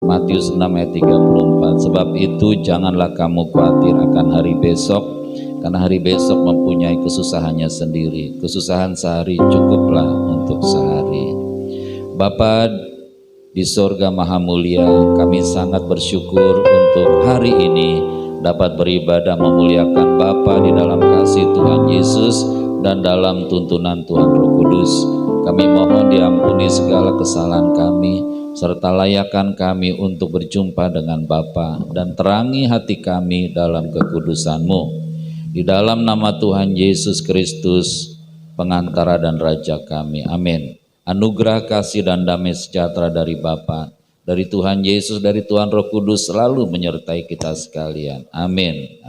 Matius 6 ayat 34. Sebab itu janganlah kamu khawatir akan hari besok, karena hari besok mempunyai kesusahannya sendiri. Kesusahan sehari cukuplah untuk sehari. Bapa di sorga Maha Mulia, kami sangat bersyukur untuk hari ini dapat beribadah memuliakan Bapa di dalam kasih Tuhan Yesus dan dalam tuntunan Tuhan Roh Kudus. Kami mohon diampuni segala kesalahan kami, serta layakkan kami untuk berjumpa dengan Bapa dan terangi hati kami dalam kekudusan-Mu. Di dalam nama Tuhan Yesus Kristus, pengantara dan Raja kami. Amin. Anugerah kasih dan damai sejahtera dari Bapa, dari Tuhan Yesus, dari Tuhan Roh Kudus selalu menyertai kita sekalian. Amin.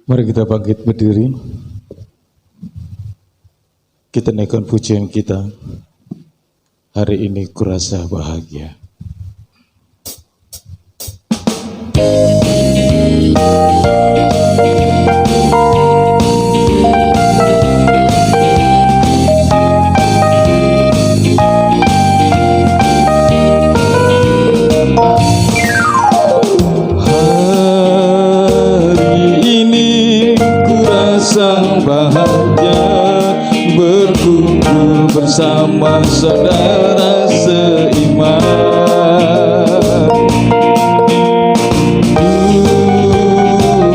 Mari kita bangkit berdiri. Kita naikkan pujian kita. Hari ini kurasa bahagia. Bahagia berkumpul bersama saudara seiman.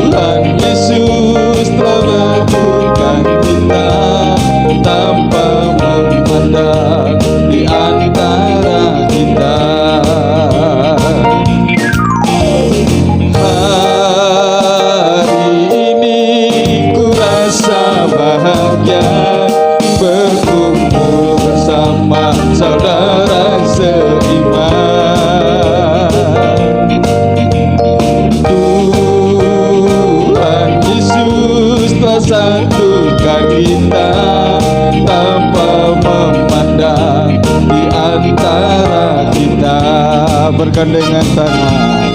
Tuhan Yesus telah berikan kita tanpa memandang di antara kita. Berkumpul bersama saudara seiman. Tuhan Yesus telah satukan kita tanpa memandang di antara kita. Bergandengan tangan,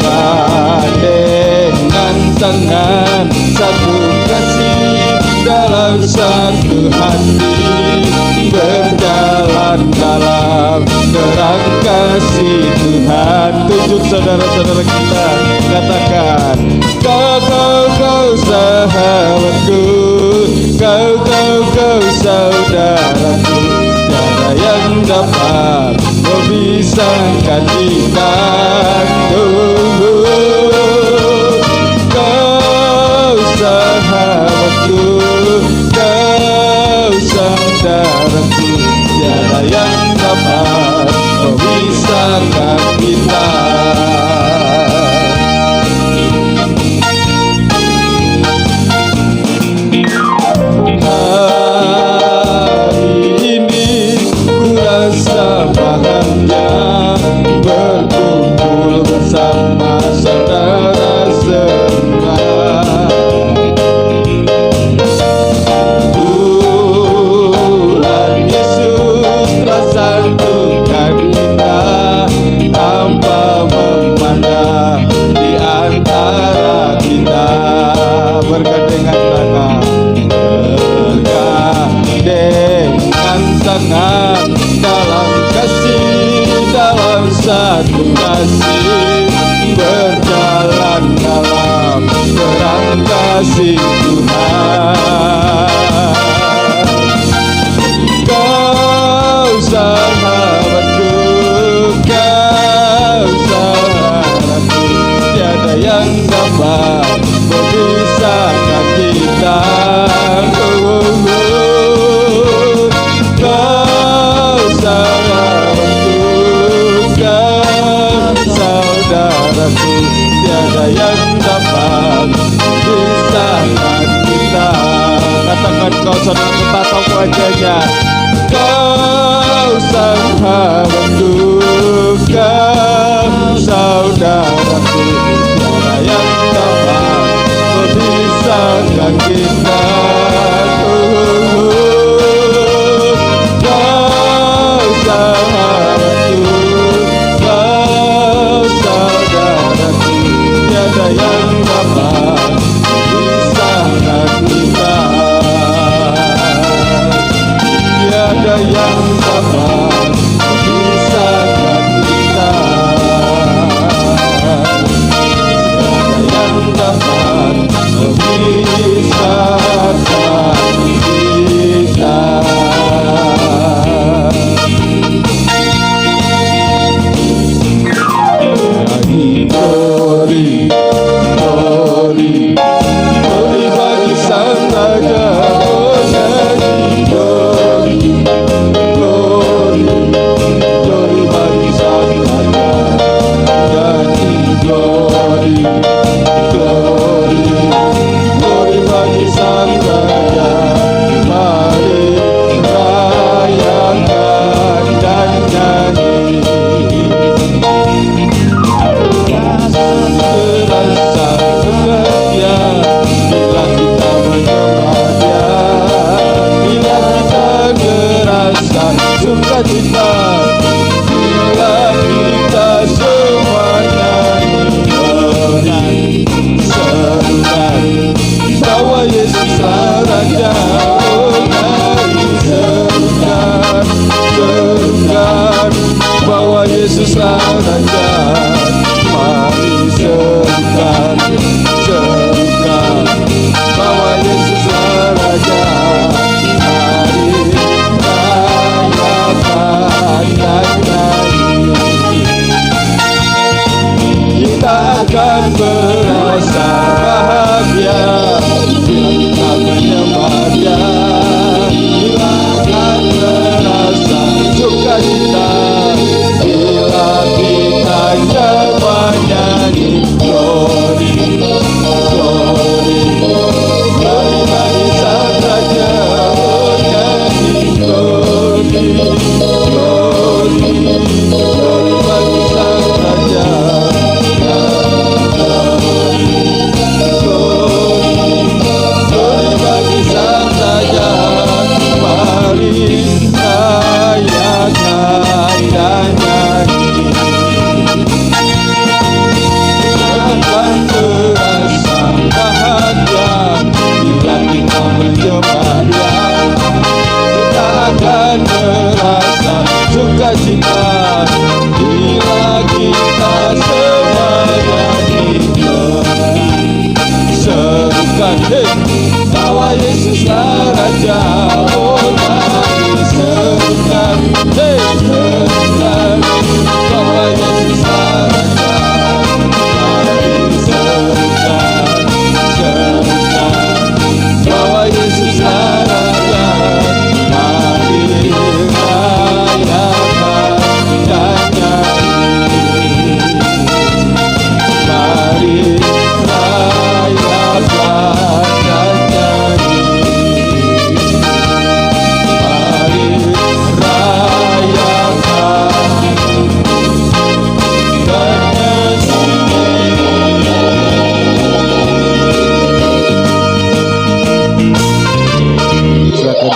bergandengan tangan, satu kasih dalam satu hati, berjalan dalam terang kasih Tuhan. Tunjuk saudara-saudara kita, katakan, kau sahabatku, kau saudaraku, tiada yang dapat memisahkan kita. Kau sahabatku, kau saudaraku, tiada yang dapat memisahkan kita. Hari ini ku rasa bahagia berkumpul bersama saudara seiman. Tuhan Yesus telah satukan kita tanpa memandang di antara kita. Bergandengan tangan, bergandengan tangan dalam kasih, dalam satu kasih, berjalan dalam terang kasih Tuhan. Kau sahabatku, kau sahabatku, tiada yang dapat memisahkan kita. Kau sahabatku, kau saudaraku, tiada yang dapat memisahkan kita. Katakan kau saudaraku, tatap wajahnya. Kau sahabatku, kau saudaraku, tiada yang dapat memisahkan kita. Kau sahabatku, kau saudaraku, tiada yang dapat kita akan merasa bahagia bila kita menyembah Dia. Kita akan merasa sukacita bila kita coba nyanyi glory, glory, glory bagi Sang Raja. Nyanyi glory, glory, glory bagi Sang Raja. Glory bagi Sang Raja. Mari rayakan dan nyanyi. Akan terasa bahagia bila kita menyembah Dia. Kita akan merasa sukacita bila kita semuanya diberkati. Serukan, bahwa Yesuslah Raja. Oh, mari serukan, serukan, bahwa Yesuslah Raja. Mari serukan, serukan, bahwa Yesuslah Raja. Mari rayakan dan nyanyi. Mari rayakan dan nyanyi. Mari rayakan dan nyanyi. Silakan.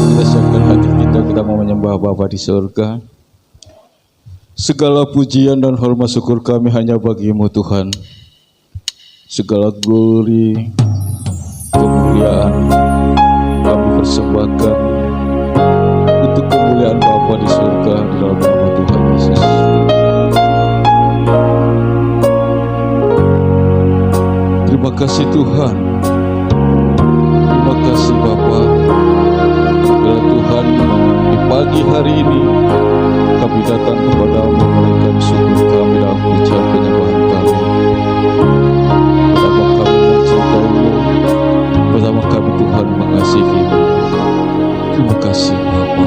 Kita siapkan hati kita mau menyembah Bapa di surga. Segala pujian dan hormat syukur kami hanya bagi-Mu Tuhan. Segala glory, kemuliaan kami persembahkan untuk kemuliaan Bapa di surga di dalam nama Tuhan Yesus. Terima kasih Tuhan. Terima kasih Bapa. Bila Tuhan di pagi hari ini kami datang kepada-Mu menaikkan syukur kami dalam pujian penyembahan kami. Betapa kami mencintai-Mu, betapa kami Tuhan mengasihi-Mu. Terima kasih Bapa.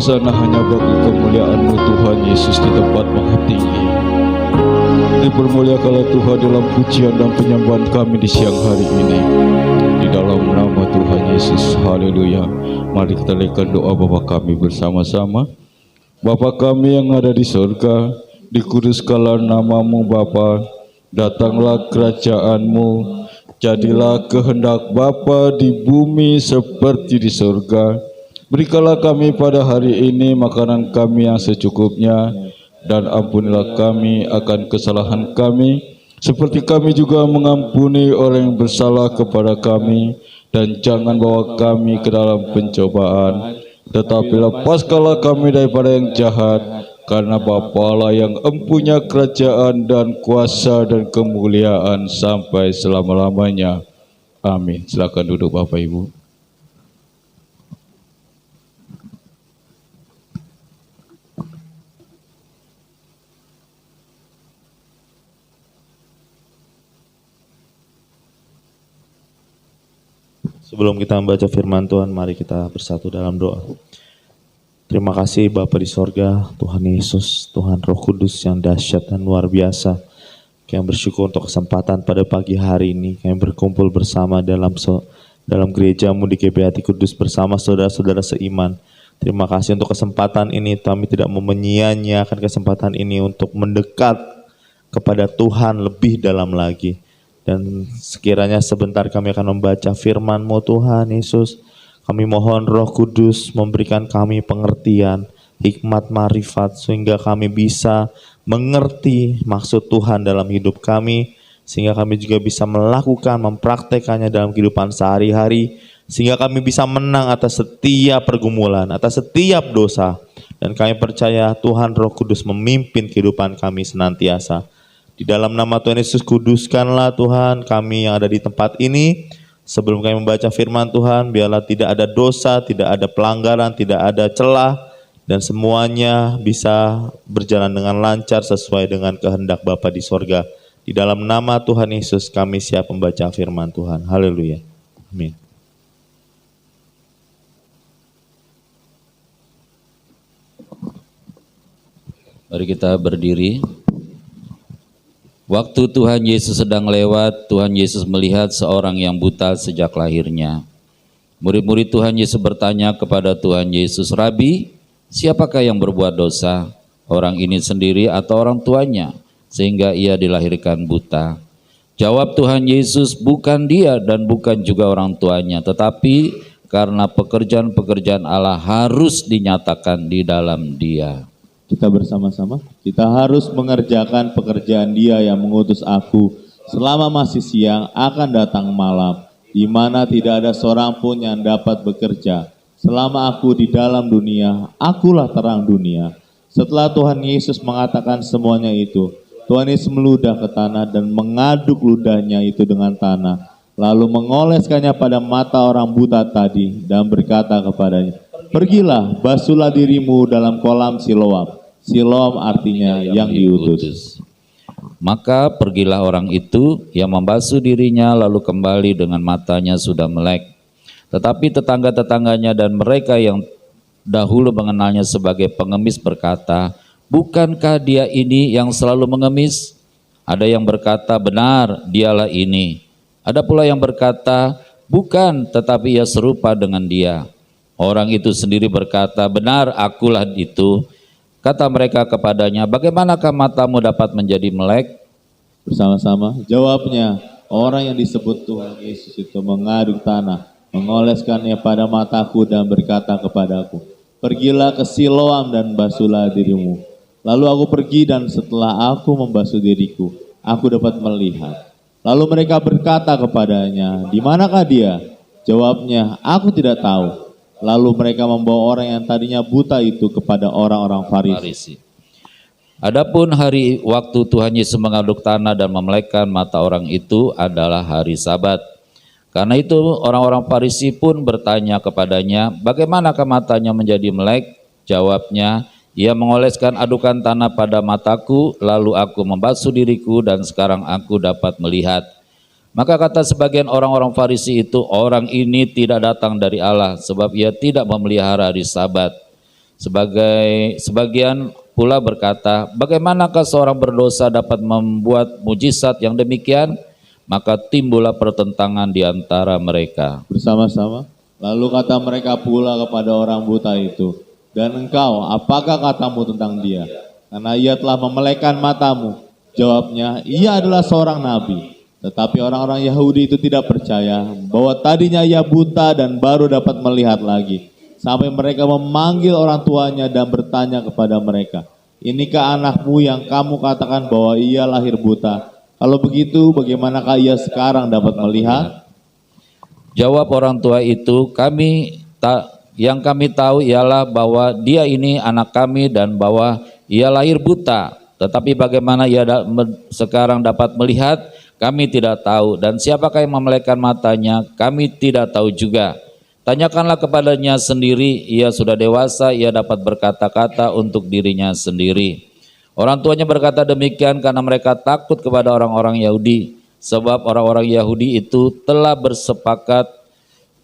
Hosana hanya bagi kemuliaan-Mu Tuhan Yesus di tempat maha tinggi. Dipermuliakanlah Tuhan dalam pujian dan penyembahan kami di siang hari ini. Di dalam nama Tuhan Yesus, haleluya. Mari kita naikkan doa Bapa kami bersama-sama. Bapa kami yang ada di surga, dikuduskanlah nama-Mu Bapa, datanglah kerajaan-Mu, jadilah kehendak Bapa di bumi seperti di surga. Berikanlah kami pada hari ini makanan kami yang secukupnya, dan ampunilah kami akan kesalahan kami, seperti kami juga mengampuni orang yang bersalah kepada kami. Dan jangan bawa kami ke dalam pencobaan, tetapi lepaskanlah kami daripada yang jahat, karena Bapalah yang empunya kerajaan dan kuasa dan kemuliaan sampai selama-lamanya. Amin. Silakan duduk Bapak Ibu. Sebelum kita membaca firman Tuhan, mari kita bersatu dalam doa. Terima kasih Bapa di sorga, Tuhan Yesus, Tuhan Roh Kudus yang dahsyat dan luar biasa. Kami bersyukur untuk kesempatan pada pagi hari ini, kami berkumpul bersama dalam gereja-Mu di GBHT Kudus bersama saudara-saudara seiman. Terima kasih untuk kesempatan ini, kami tidak mau menyia-nyiakan kesempatan ini untuk mendekat kepada Tuhan lebih dalam lagi. Dan sekiranya sebentar kami akan membaca firman-Mu Tuhan Yesus. Kami mohon Roh Kudus memberikan kami pengertian, hikmat, marifat, sehingga kami bisa mengerti maksud Tuhan dalam hidup kami. Sehingga kami juga bisa melakukan, mempraktekannya dalam kehidupan sehari-hari. Sehingga kami bisa menang atas setiap pergumulan, atas setiap dosa. Dan kami percaya Tuhan Roh Kudus memimpin kehidupan kami senantiasa. Di dalam nama Tuhan Yesus, kuduskanlah Tuhan kami yang ada di tempat ini. Sebelum kami membaca firman Tuhan, biarlah tidak ada dosa, tidak ada pelanggaran, tidak ada celah, dan semuanya bisa berjalan dengan lancar sesuai dengan kehendak Bapa di sorga. Di dalam nama Tuhan Yesus kami siap membaca firman Tuhan. Haleluya. Amin. Mari kita berdiri. Waktu Tuhan Yesus sedang lewat, Tuhan Yesus melihat seorang yang buta sejak lahirnya. Murid-murid Tuhan Yesus bertanya kepada Tuhan Yesus, "Rabi, siapakah yang berbuat dosa? Orang ini sendiri atau orang tuanya, sehingga ia dilahirkan buta?" Jawab Tuhan Yesus, "Bukan dia dan bukan juga orang tuanya, tetapi karena pekerjaan-pekerjaan Allah harus dinyatakan di dalam dia." Kita bersama-sama, kita harus mengerjakan pekerjaan Dia yang mengutus aku. Selama masih siang akan datang malam, di mana tidak ada seorang pun yang dapat bekerja. Selama aku di dalam dunia, akulah terang dunia. Setelah Tuhan Yesus mengatakan semuanya itu, Tuhan Yesus meludah ke tanah dan mengaduk ludahnya itu dengan tanah, lalu mengoleskannya pada mata orang buta tadi dan berkata kepadanya, "Pergilah, basuhlah dirimu dalam kolam Siloam." Siloam artinya yang diutus. Maka pergilah orang itu, yang membasuh dirinya lalu kembali dengan matanya sudah melek. Tetapi tetangga-tetangganya dan mereka yang dahulu mengenalnya sebagai pengemis berkata, "Bukankah dia ini yang selalu mengemis?" Ada yang berkata, "Benar, dialah ini." Ada pula yang berkata, "Bukan, tetapi ia serupa dengan dia." Orang itu sendiri berkata, "Benar, akulah itu." Kata mereka kepadanya, "Bagaimanakah matamu dapat menjadi melek?" Bersama-sama, jawabnya, orang yang disebut Tuhan Yesus itu mengaduk tanah, mengoleskannya pada mataku dan berkata kepadaku, "Pergilah ke Siloam dan basuhlah dirimu." Lalu aku pergi dan setelah aku membasuh diriku, aku dapat melihat. Lalu mereka berkata kepadanya, "Di manakah dia?" Jawabnya, "Aku tidak tahu." Lalu mereka membawa orang yang tadinya buta itu kepada orang-orang Farisi. Adapun hari waktu Tuhan Yesus mengaduk tanah dan memelekkan mata orang itu adalah hari Sabat. Karena itu orang-orang Farisi pun bertanya kepadanya, "Bagaimanakah matanya menjadi melek?" Jawabnya, "Ia mengoleskan adukan tanah pada mataku, lalu aku membasuh diriku dan sekarang aku dapat melihat." Maka kata sebagian orang-orang Farisi itu, "Orang ini tidak datang dari Allah, sebab ia tidak memelihara hari Sabat." Sebagian pula berkata, bagaimanakah seorang berdosa dapat membuat mujizat yang demikian? Maka timbullah pertentangan di antara mereka. Bersama-sama. Lalu kata mereka pula kepada orang buta itu, dan engkau, apakah katamu tentang dia? Karena ia telah memelekan matamu. Jawabnya, ia adalah seorang nabi. Tetapi orang-orang Yahudi itu tidak percaya bahwa tadinya ia buta dan baru dapat melihat lagi. Sampai mereka memanggil orang tuanya dan bertanya kepada mereka, inikah anakmu yang kamu katakan bahwa ia lahir buta? Kalau begitu, bagaimanakah ia sekarang dapat melihat? Jawab orang tua itu, yang kami tahu ialah bahwa dia ini anak kami dan bahwa ia lahir buta. Tetapi bagaimana ia sekarang dapat melihat, kami tidak tahu. Dan siapakah yang memelekan matanya, kami tidak tahu juga. Tanyakanlah kepadanya sendiri, ia sudah dewasa, ia dapat berkata-kata untuk dirinya sendiri. Orang tuanya berkata demikian karena mereka takut kepada orang-orang Yahudi. Sebab orang-orang Yahudi itu telah bersepakat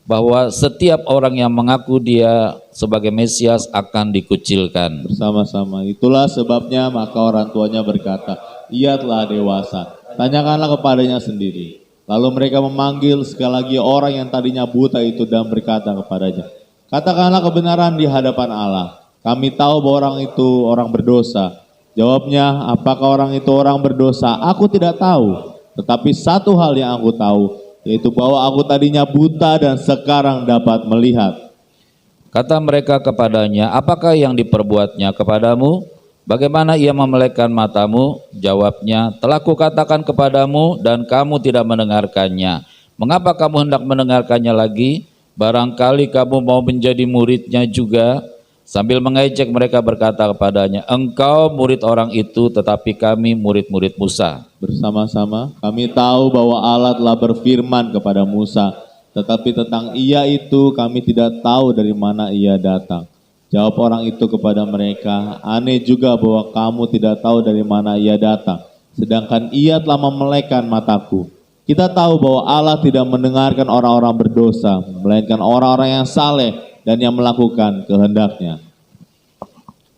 bahwa setiap orang yang mengaku dia sebagai Mesias akan dikucilkan. Bersama-sama. Itulah sebabnya maka orang tuanya berkata, ia telah dewasa. Tanyakanlah kepadanya sendiri. Lalu mereka memanggil sekali lagi orang yang tadinya buta itu dan berkata kepadanya, katakanlah kebenaran di hadapan Allah. Kami tahu bahwa orang itu orang berdosa. Jawabnya, apakah orang itu orang berdosa? Aku tidak tahu. Tetapi satu hal yang aku tahu, yaitu bahwa aku tadinya buta dan sekarang dapat melihat. Kata mereka kepadanya, apakah yang diperbuatnya kepadamu? Bagaimana ia memelekkan matamu? Jawabnya, telah kukatakan kepadamu dan kamu tidak mendengarkannya. Mengapa kamu hendak mendengarkannya lagi? Barangkali kamu mau menjadi muridnya juga. Sambil mengejek mereka berkata kepadanya, engkau murid orang itu tetapi kami murid-murid Musa. Bersama-sama kami tahu bahwa Allah telah berfirman kepada Musa, tetapi tentang ia itu kami tidak tahu dari mana ia datang. Jawab orang itu kepada mereka, aneh juga bahwa kamu tidak tahu dari mana ia datang, sedangkan ia telah memelekan mataku. Kita tahu bahwa Allah tidak mendengarkan orang-orang berdosa, melainkan orang-orang yang saleh dan yang melakukan kehendaknya.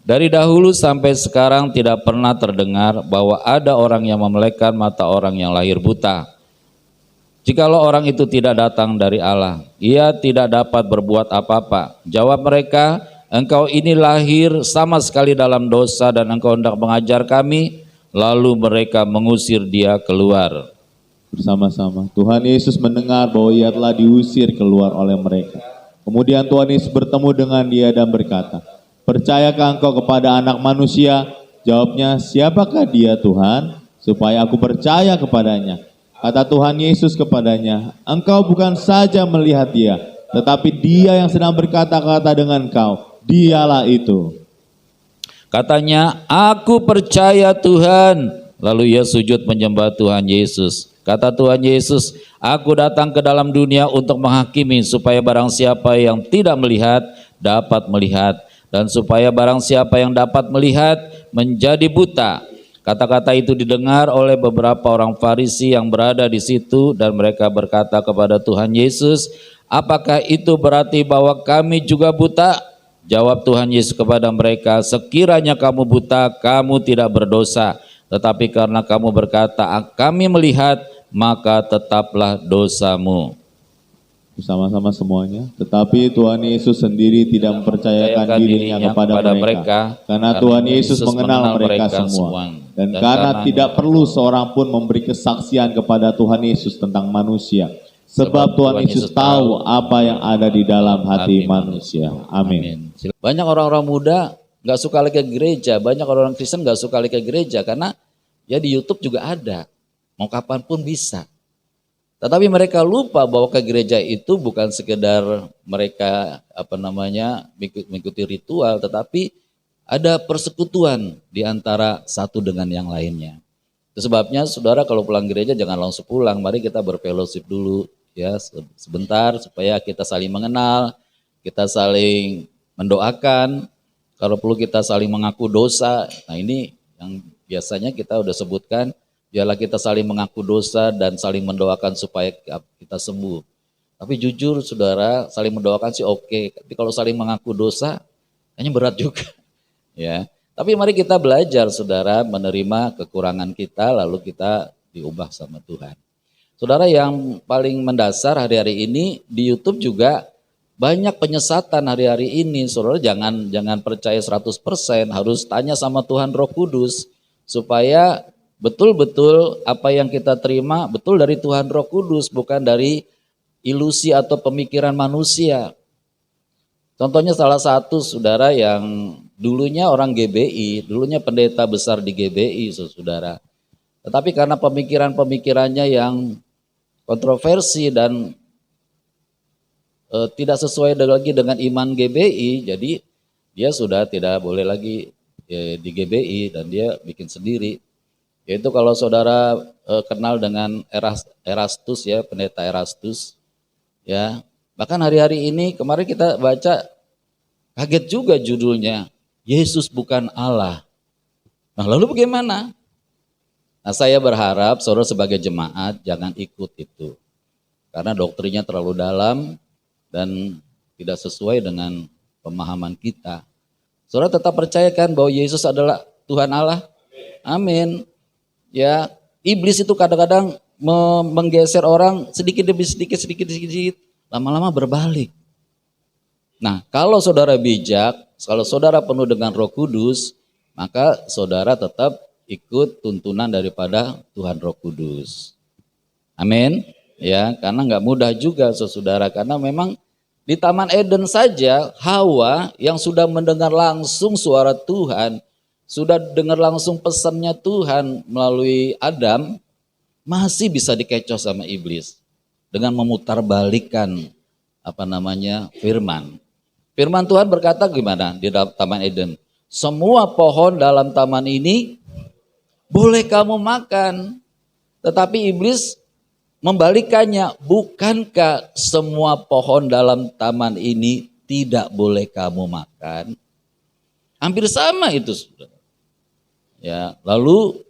Dari dahulu sampai sekarang tidak pernah terdengar bahwa ada orang yang memelekkan mata orang yang lahir buta. Jikalau orang itu tidak datang dari Allah, ia tidak dapat berbuat apa-apa. Jawab mereka, engkau ini lahir sama sekali dalam dosa dan engkau hendak mengajar kami. Lalu mereka mengusir dia keluar. Bersama-sama Tuhan Yesus mendengar bahwa ia telah diusir keluar oleh mereka. Kemudian Tuhan Yesus bertemu dengan dia dan berkata, percayakah engkau kepada anak manusia? Jawabnya, siapakah dia Tuhan? Supaya aku percaya kepadanya. Kata Tuhan Yesus kepadanya, engkau bukan saja melihat dia, tetapi dia yang sedang berkata-kata dengan engkau, dialah itu. Katanya, aku percaya Tuhan. Lalu ia sujud menyembah Tuhan Yesus. Kata Tuhan Yesus, aku datang ke dalam dunia untuk menghakimi supaya barang siapa yang tidak melihat dapat melihat, dan supaya barang siapa yang dapat melihat menjadi buta. Kata-kata itu didengar oleh beberapa orang Farisi yang berada di situ dan mereka berkata kepada Tuhan Yesus, apakah itu berarti bahwa kami juga buta? Jawab Tuhan Yesus kepada mereka, sekiranya kamu buta, kamu tidak berdosa. Tetapi karena kamu berkata, kami melihat, maka tetaplah dosamu. Bersama-sama semuanya. Tetapi Tuhan Yesus sendiri tidak mempercayakan dirinya kepada mereka. Karena Tuhan Yesus mengenal mereka semua. Dan karena tidak perlu seorang pun memberi kesaksian kepada Tuhan Yesus tentang manusia. Sebab Tuhan Yesus tahu apa yang ada di dalam hati manusia. Amin. Banyak orang-orang muda nggak suka lagi ke gereja, banyak orang Kristen nggak suka lagi ke gereja karena ya di YouTube juga ada, mau kapanpun bisa. Tetapi mereka lupa bahwa ke gereja itu bukan sekedar mereka mengikuti ritual, tetapi ada persekutuan di antara satu dengan yang lainnya. Itu sebabnya saudara kalau pulang gereja jangan langsung pulang, mari kita berfellowship dulu ya sebentar supaya kita saling mengenal, kita saling mendoakan. Kalau perlu kita saling mengaku dosa. Nah ini yang biasanya kita udah sebutkan, biarlah kita saling mengaku dosa dan saling mendoakan supaya kita sembuh. Tapi jujur saudara, saling mendoakan sih oke. Tapi kalau saling mengaku dosa, Kayaknya berat juga. Ya, tapi mari kita belajar saudara menerima kekurangan kita lalu kita diubah sama Tuhan. Saudara, yang paling mendasar hari-hari ini di YouTube juga banyak penyesatan hari-hari ini. Saudara jangan percaya 100%, harus tanya sama Tuhan Roh Kudus supaya betul-betul apa yang kita terima betul dari Tuhan Roh Kudus, bukan dari ilusi atau pemikiran manusia. Contohnya salah satu saudara yang dulunya orang GBI, dulunya pendeta besar di GBI saudara. Tetapi karena pemikiran-pemikirannya yang kontroversi dan tidak sesuai lagi dengan iman GBI, jadi dia sudah tidak boleh lagi di GBI dan dia bikin sendiri. Yaitu kalau saudara kenal dengan Erastus ya, pendeta Erastus ya. Bahkan hari-hari ini kemarin kita baca kaget juga judulnya, Yesus bukan Allah. Nah lalu bagaimana? Nah saya berharap saudara sebagai jemaat jangan ikut itu. Karena doktrinnya terlalu dalam dan tidak sesuai dengan pemahaman kita. Saudara tetap percayakan bahwa Yesus adalah Tuhan Allah. Amin. Ya, iblis itu kadang-kadang menggeser orang sedikit demi sedikit, lama-lama berbalik. Nah, kalau saudara bijak, kalau saudara penuh dengan Roh Kudus, maka saudara tetap ikut tuntunan daripada Tuhan Roh Kudus. Amin. Ya, karena nggak mudah juga saudara, karena memang di Taman Eden saja Hawa yang sudah mendengar langsung suara Tuhan, sudah dengar langsung pesannya Tuhan melalui Adam, masih bisa dikecoh sama iblis dengan memutarbalikkan firman. Firman Tuhan berkata gimana di dalam Taman Eden? Semua pohon dalam taman ini boleh kamu makan. Tetapi iblis membalikannya, bukankah semua pohon dalam taman ini tidak boleh kamu makan? Hampir sama itu, saudara. Ya, lalu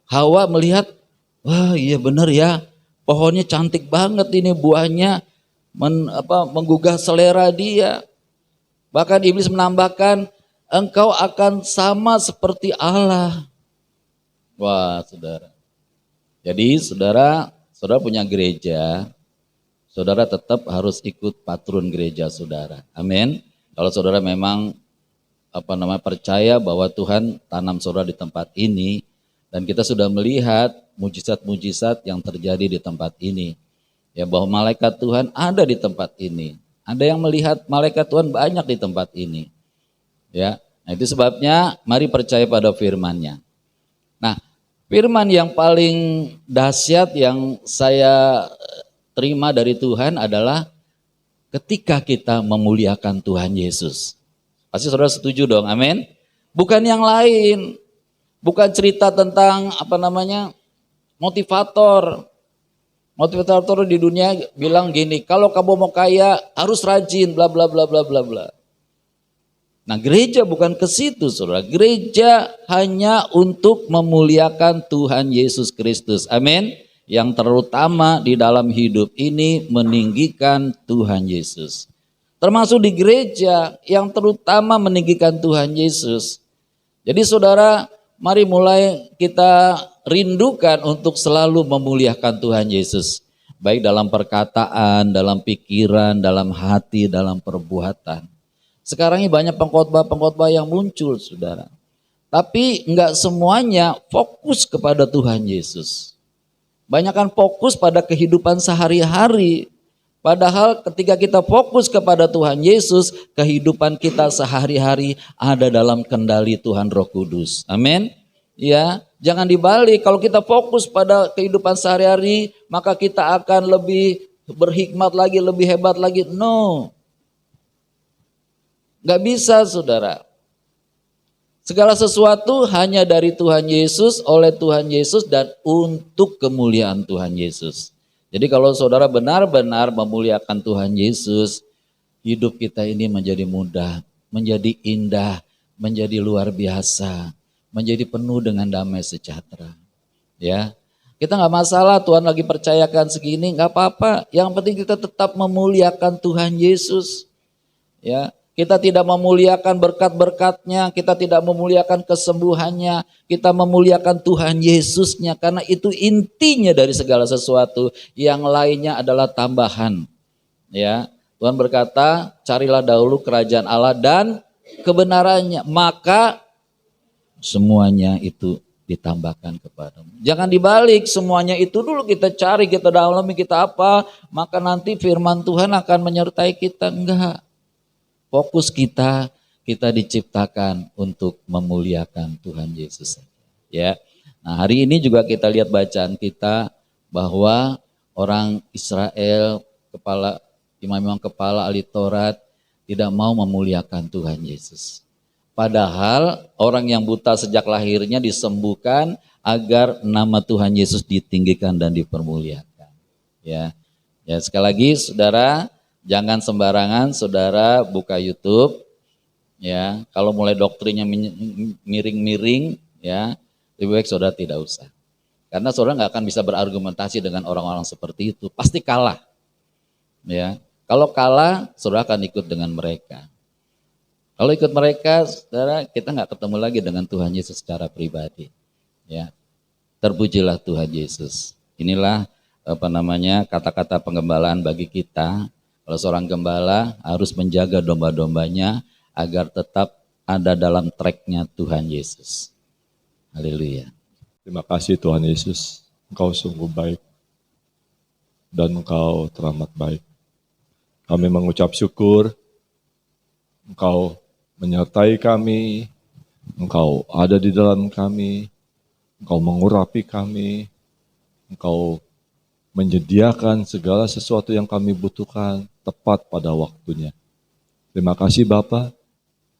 Hawa melihat, wah iya benar ya, pohonnya cantik banget ini, buahnya menggugah selera dia. Bahkan iblis menambahkan, engkau akan sama seperti Allah. Wah saudara. Jadi saudara punya gereja, saudara tetap harus ikut patron gereja saudara. Amin. Kalau saudara memang percaya bahwa Tuhan tanam saudara di tempat ini, dan kita sudah melihat mujizat-mujizat yang terjadi di tempat ini. Ya, bahwa malaikat Tuhan ada di tempat ini. Ada yang melihat malaikat Tuhan banyak di tempat ini. Ya, nah itu sebabnya mari percaya pada firman-Nya. Nah, firman yang paling dahsyat yang saya terima dari Tuhan adalah ketika kita memuliakan Tuhan Yesus. Pasti saudara setuju dong, amin. Bukan yang lain, bukan cerita tentang motivator. Motivator di dunia bilang gini, kalau kamu mau kaya harus rajin, bla bla bla bla bla bla. Nah gereja bukan ke situ saudara, gereja hanya untuk memuliakan Tuhan Yesus Kristus, amin. Yang terutama di dalam hidup ini meninggikan Tuhan Yesus. Termasuk di gereja yang terutama meninggikan Tuhan Yesus. Jadi saudara, mari mulai kita rindukan untuk selalu memuliakan Tuhan Yesus. Baik dalam perkataan, dalam pikiran, dalam hati, dalam perbuatan. Sekarang ini banyak pengkhotbah yang muncul saudara. Tapi enggak semuanya fokus kepada Tuhan Yesus. Banyakan fokus pada kehidupan sehari-hari. Padahal ketika kita fokus kepada Tuhan Yesus, kehidupan kita sehari-hari ada dalam kendali Tuhan Roh Kudus. Amin. Ya, jangan dibalik. Kalau kita fokus pada kehidupan sehari-hari, maka kita akan lebih berhikmat lagi, lebih hebat lagi. No. Gak bisa saudara. Segala sesuatu hanya dari Tuhan Yesus, oleh Tuhan Yesus, dan untuk kemuliaan Tuhan Yesus. Jadi kalau saudara benar-benar memuliakan Tuhan Yesus, hidup kita ini menjadi mudah, menjadi indah, menjadi luar biasa, menjadi penuh dengan damai sejahtera. Ya, kita nggak masalah Tuhan lagi percayakan segini, nggak apa-apa. Yang penting kita tetap memuliakan Tuhan Yesus. Ya, Kita tidak memuliakan berkat-berkatnya, kita tidak memuliakan kesembuhannya, kita memuliakan Tuhan Yesusnya, karena itu intinya dari segala sesuatu. Yang lainnya adalah tambahan. Ya, Tuhan berkata, carilah dahulu kerajaan Allah dan kebenarannya, maka semuanya itu ditambahkan kepadamu. Jangan dibalik, semuanya itu dulu kita cari, kita dalami, kita apa, maka nanti firman Tuhan akan menyertai kita. Enggak. Fokus kita diciptakan untuk memuliakan Tuhan Yesus. Ya. Nah, hari ini juga kita lihat bacaan kita bahwa orang Israel, imam kepala ahli Taurat tidak mau memuliakan Tuhan Yesus. Padahal orang yang buta sejak lahirnya disembuhkan agar nama Tuhan Yesus ditinggikan dan dipermuliakan. Ya. Ya, sekali lagi saudara, jangan sembarangan saudara buka YouTube, ya. Kalau mulai doktrinnya miring-miring, ya, lebih baik saudara tidak usah. Karena saudara nggak akan bisa berargumentasi dengan orang-orang seperti itu, pasti kalah, ya. Kalau kalah, saudara akan ikut dengan mereka. Kalau ikut mereka, saudara, kita nggak ketemu lagi dengan Tuhan Yesus secara pribadi, ya. Terpujilah Tuhan Yesus. Inilah kata-kata penggembalaan bagi kita. Kalau seorang gembala harus menjaga domba-dombanya agar tetap ada dalam tracknya Tuhan Yesus. Haleluya. Terima kasih Tuhan Yesus, Engkau sungguh baik dan Engkau teramat baik. Kami mengucap syukur, Engkau menyertai kami, Engkau ada di dalam kami, Engkau mengurapi kami, Engkau menyediakan segala sesuatu yang kami butuhkan tepat pada waktunya. Terima kasih Bapa,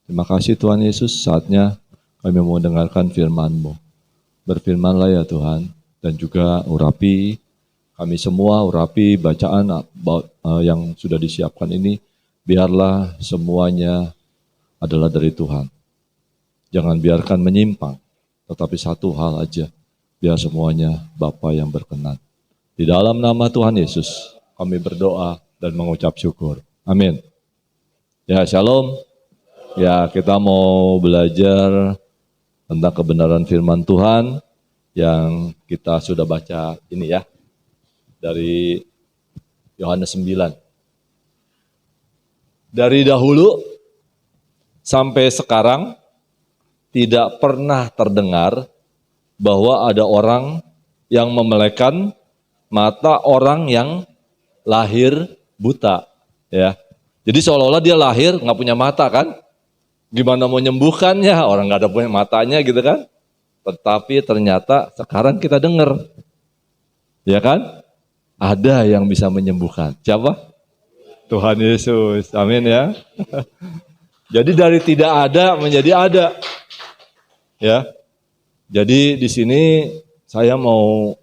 terima kasih Tuhan Yesus, saatnya kami mau dengarkan firman-Mu. Berfirmanlah ya Tuhan, dan juga urapi kami semua, urapi bacaan yang sudah disiapkan ini, biarlah semuanya adalah dari Tuhan. Jangan biarkan menyimpang, tetapi satu hal aja, biar semuanya Bapa yang berkenan. Di dalam nama Tuhan Yesus, kami berdoa dan mengucap syukur. Amin. Ya, shalom. Ya, kita mau belajar tentang kebenaran firman Tuhan yang kita sudah baca ini ya, dari Yohanes 9. Dari dahulu sampai sekarang tidak pernah terdengar bahwa ada orang yang memelekkan mata orang yang lahir buta, ya. Jadi seolah-olah dia lahir nggak punya mata kan? Gimana mau nyembuhkannya? Orang nggak ada punya matanya gitu kan? Tetapi ternyata sekarang kita dengar, ya kan? Ada yang bisa menyembuhkan. Siapa? Tuhan Yesus. Amin ya. Jadi dari tidak ada menjadi ada, ya. Jadi di sini saya mau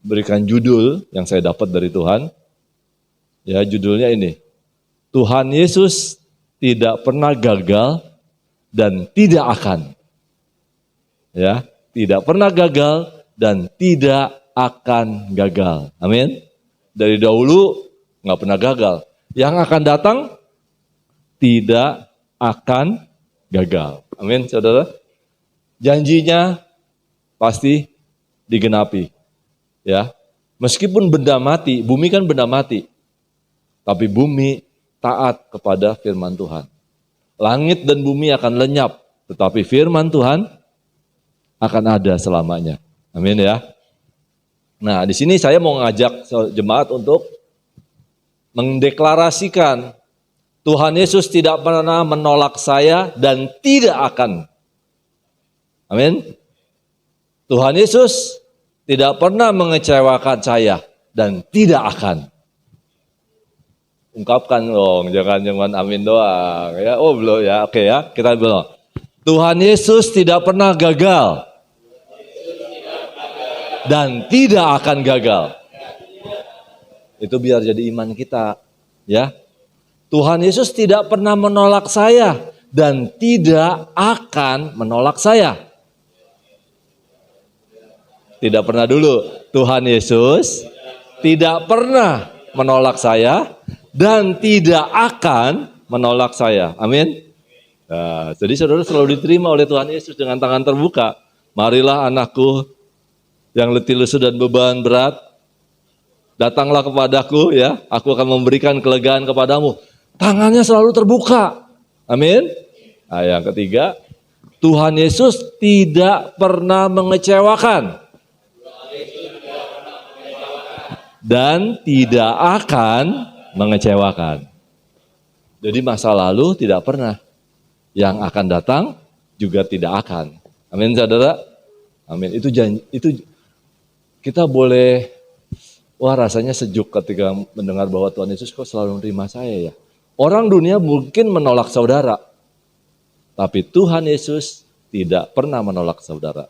berikan judul yang saya dapat dari Tuhan. Ya, judulnya ini. Tuhan Yesus tidak pernah gagal dan tidak akan. Ya, tidak pernah gagal dan tidak akan gagal. Amin. Dari dahulu nggak pernah gagal. Yang akan datang tidak akan gagal. Amin, saudara. Janjinya pasti digenapi. Ya, meskipun benda mati, bumi kan benda mati, tapi bumi taat kepada firman Tuhan. Langit dan bumi akan lenyap, tetapi firman Tuhan akan ada selamanya. Amin ya. Nah, di sini saya mau ngajak jemaat untuk mendeklarasikan Tuhan Yesus tidak pernah menolak saya dan tidak akan. Amin. Tuhan Yesus tidak pernah mengecewakan saya dan tidak akan. Ungkapkan dong, jangan amin doang. Ya, oh belum ya, oke ya, kita belum. Tuhan Yesus tidak pernah gagal dan tidak akan gagal. Itu biar jadi iman kita, ya. Tuhan Yesus tidak pernah menolak saya dan tidak akan menolak saya. Tidak pernah dulu. Tuhan Yesus tidak pernah menolak saya dan tidak akan menolak saya. Amin. Nah, jadi saudara selalu diterima oleh Tuhan Yesus dengan tangan terbuka. Marilah anakku yang letih lesu dan beban berat, datanglah kepadaku ya, aku akan memberikan kelegaan kepadamu. Tangannya selalu terbuka. Amin. Nah, yang ketiga, Tuhan Yesus tidak pernah mengecewakan. Dan tidak akan mengecewakan. Jadi masa lalu tidak pernah. Yang akan datang juga tidak akan. Amin saudara. Amin. Itu janji, itu kita boleh, wah rasanya sejuk ketika mendengar bahwa Tuhan Yesus kok selalu menerima saya ya. Orang dunia mungkin menolak saudara. Tapi Tuhan Yesus tidak pernah menolak saudara.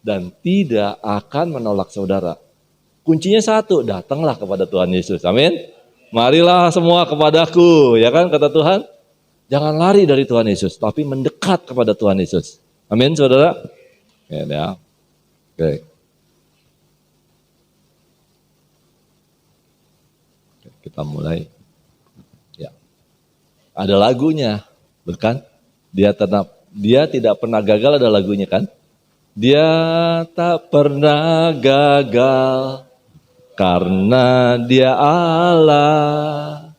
Dan tidak akan menolak saudara. Kuncinya satu, datanglah kepada Tuhan Yesus. Amin. Marilah semua kepadaku, ya kan kata Tuhan. Jangan lari dari Tuhan Yesus, tapi mendekat kepada Tuhan Yesus. Amin, saudara. Ya. Oke. Kita mulai. Ya. Ada lagunya, bukan? Dia tidak pernah gagal, ada lagunya kan? Dia tak pernah gagal karena dia Allah.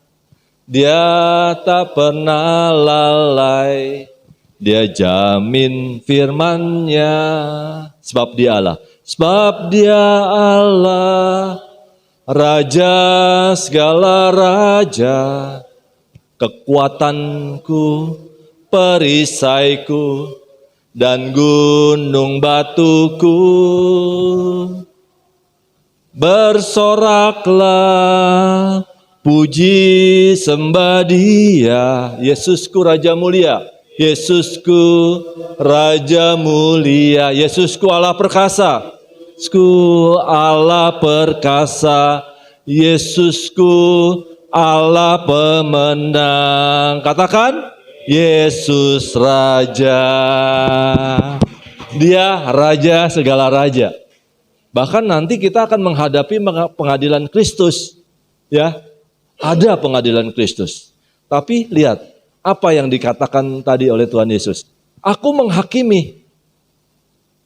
Dia tak pernah lalai, dia jamin firman-Nya. Sebab dia Allah, sebab dia Allah, Raja segala raja, kekuatanku, perisaiku, dan gunung batuku. Bersoraklah, puji sembah Dia, Yesusku Raja mulia, Yesusku Raja mulia, Yesusku Allah perkasa, Yesusku Allah perkasa, Yesusku Allah pemenang. Katakan, Yesus Raja. Dia Raja segala raja. Bahkan nanti kita akan menghadapi pengadilan Kristus, ya. Ada pengadilan Kristus. Tapi lihat, apa yang dikatakan tadi oleh Tuhan Yesus. Aku menghakimi.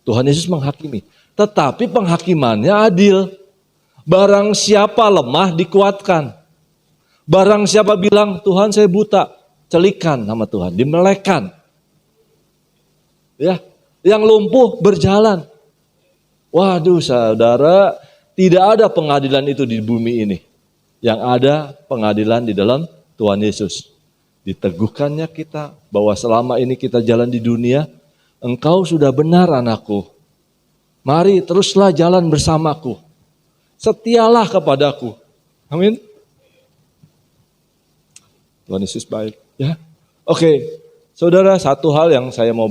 Tuhan Yesus menghakimi. Tetapi penghakimannya adil. Barang siapa lemah dikuatkan. Barang siapa bilang, Tuhan saya buta. Celikan nama Tuhan, dimelekan. Ya, yang lumpuh berjalan. Waduh saudara, tidak ada pengadilan itu di bumi ini. Yang ada pengadilan di dalam Tuhan Yesus. Diteguhkannya kita bahwa selama ini kita jalan di dunia, engkau sudah benar anakku. Mari teruslah jalan bersamaku. Setialah kepadaku. Amin. Tuhan Yesus baik. Ya. Oke. Saudara, satu hal yang saya mau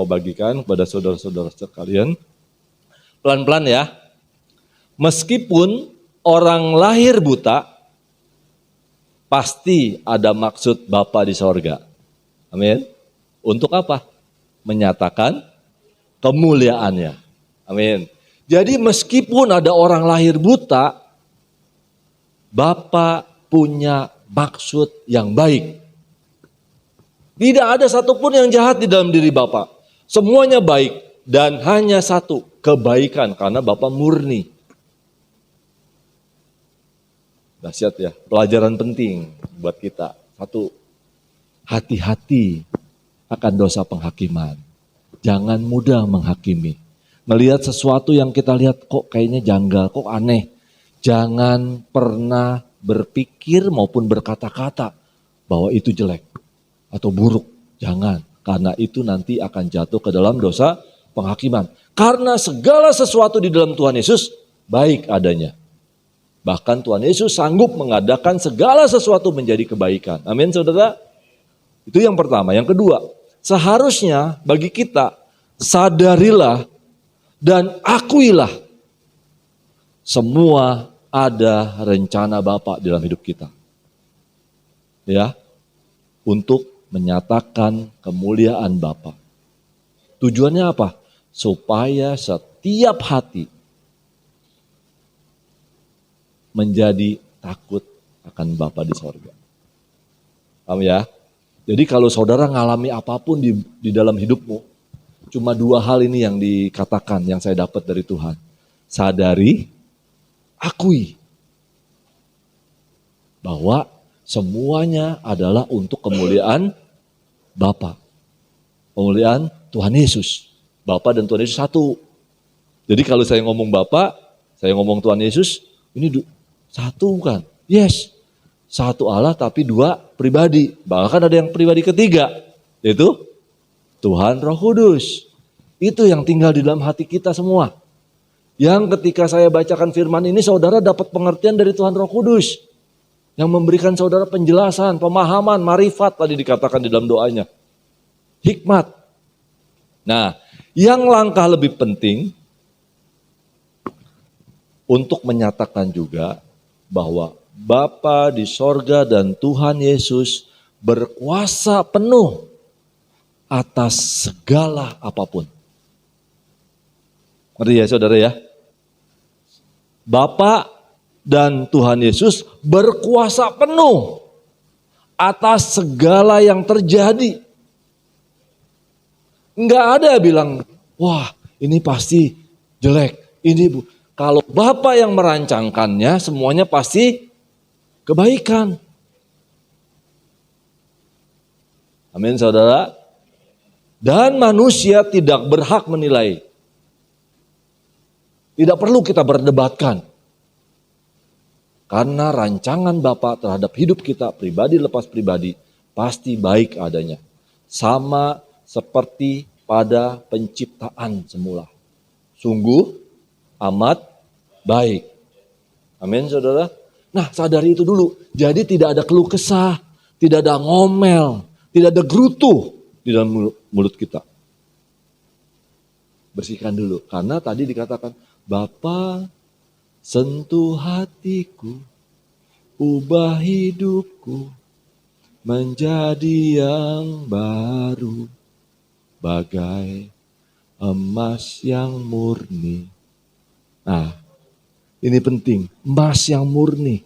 bagikan kepada saudara-saudara sekalian. Pelan-pelan ya. Meskipun orang lahir buta, pasti ada maksud Bapa di sorga. Amin. Untuk apa? Menyatakan kemuliaannya. Amin. Jadi meskipun ada orang lahir buta, Bapa punya maksud yang baik. Tidak ada satupun yang jahat di dalam diri Bapa. Semuanya baik dan hanya satu, kebaikan karena Bapa murni. Dahsyat ya, pelajaran penting buat kita. Satu, hati-hati akan dosa penghakiman. Jangan mudah menghakimi. Melihat sesuatu yang kita lihat kok kayaknya janggal, kok aneh. Jangan pernah berpikir maupun berkata-kata bahwa itu jelek atau buruk. Jangan, karena itu nanti akan jatuh ke dalam dosa penghakiman. Karena segala sesuatu di dalam Tuhan Yesus baik adanya. Bahkan Tuhan Yesus sanggup mengadakan segala sesuatu menjadi kebaikan. Amin saudara. Itu yang pertama. Yang kedua, seharusnya bagi kita sadarilah dan akuilah semua ada rencana Bapa dalam hidup kita. Ya. Untuk menyatakan kemuliaan Bapa. Tujuannya apa? Supaya setiap hati menjadi takut akan Bapa di sorga. Paham ya? Jadi kalau saudara ngalami apapun di dalam hidupmu, cuma dua hal ini yang dikatakan, yang saya dapat dari Tuhan. Sadari, akui bahwa semuanya adalah untuk kemuliaan Bapa. Kemuliaan Tuhan Yesus. Bapa dan Tuhan Yesus satu. Jadi kalau saya ngomong Bapa, saya ngomong Tuhan Yesus, ini satu kan? Yes. Satu Allah tapi dua pribadi. Bahkan ada yang pribadi ketiga, yaitu Tuhan Roh Kudus. Itu yang tinggal di dalam hati kita semua. Yang ketika saya bacakan firman ini, saudara dapat pengertian dari Tuhan Roh Kudus. Yang memberikan saudara penjelasan, pemahaman, marifat tadi dikatakan di dalam doanya. Hikmat. Nah, yang langkah lebih penting untuk menyatakan juga bahwa Bapa di sorga dan Tuhan Yesus berkuasa penuh atas segala apapun. Ngerti ya saudara ya? Bapa dan Tuhan Yesus berkuasa penuh atas segala yang terjadi. Enggak ada bilang, wah ini pasti jelek. Ini bu, kalau Bapa yang merancangkannya semuanya pasti kebaikan. Amin saudara. Dan manusia tidak berhak menilai. Tidak perlu kita berdebatkan. Karena rancangan Bapa terhadap hidup kita pribadi lepas pribadi pasti baik adanya. Sama seperti pada penciptaan semula. Sungguh amat baik. Amin saudara. Nah sadari itu dulu. Jadi tidak ada keluh kesah. Tidak ada ngomel. Tidak ada gerutu di dalam mulut kita. Bersihkan dulu. Karena tadi dikatakan, Bapa sentuh hatiku, ubah hidupku menjadi yang baru, bagai emas yang murni. Nah, ini penting, emas yang murni.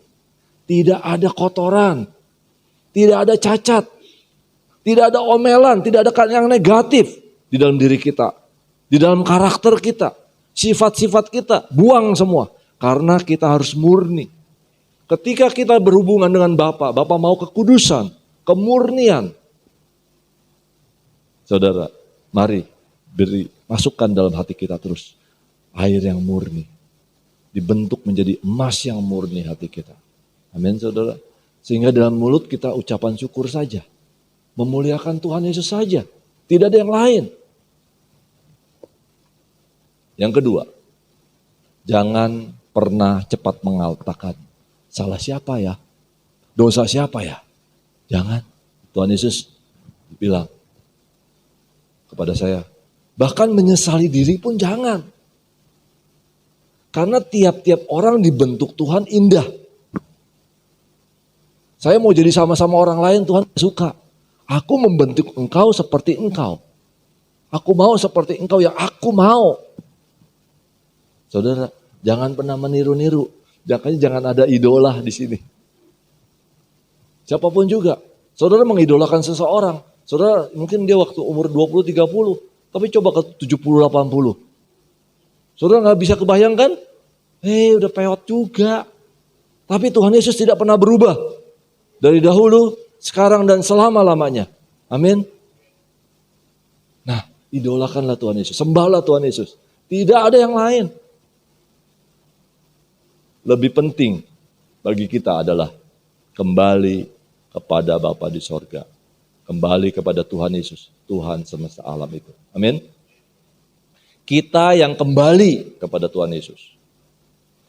Tidak ada kotoran, tidak ada cacat, tidak ada omelan, tidak ada yang negatif di dalam diri kita, di dalam karakter kita, sifat-sifat kita, buang semua. Karena kita harus murni. Ketika kita berhubungan dengan Bapa, Bapa mau kekudusan, kemurnian. Saudara, mari masukkan dalam hati kita terus air yang murni. Dibentuk menjadi emas yang murni hati kita. Amin saudara. Sehingga dalam mulut kita ucapan syukur saja. Memuliakan Tuhan Yesus saja. Tidak ada yang lain. Yang kedua, jangan pernah cepat mengatakan, salah siapa ya? Dosa siapa ya? Jangan. Tuhan Yesus bilang kepada saya, bahkan menyesali diri pun jangan. Karena tiap-tiap orang dibentuk Tuhan indah. Saya mau jadi sama-sama orang lain, Tuhan suka. Aku membentuk engkau seperti engkau. Aku mau seperti engkau yang aku mau. Saudara, jangan pernah meniru-niru. Jangan ada idola di sini. Siapapun juga. Saudara mengidolakan seseorang. Saudara mungkin dia waktu umur 20-30. Tapi coba ke 70-80. Saudara gak bisa kebayangkan? Udah peot juga. Tapi Tuhan Yesus tidak pernah berubah. Dari dahulu, sekarang dan selama-lamanya. Amin. Nah, idolakanlah Tuhan Yesus. Sembahlah Tuhan Yesus. Tidak ada yang lain. Lebih penting bagi kita adalah kembali kepada Bapa di sorga. Kembali kepada Tuhan Yesus, Tuhan semesta alam itu. Amin. Kita yang kembali kepada Tuhan Yesus.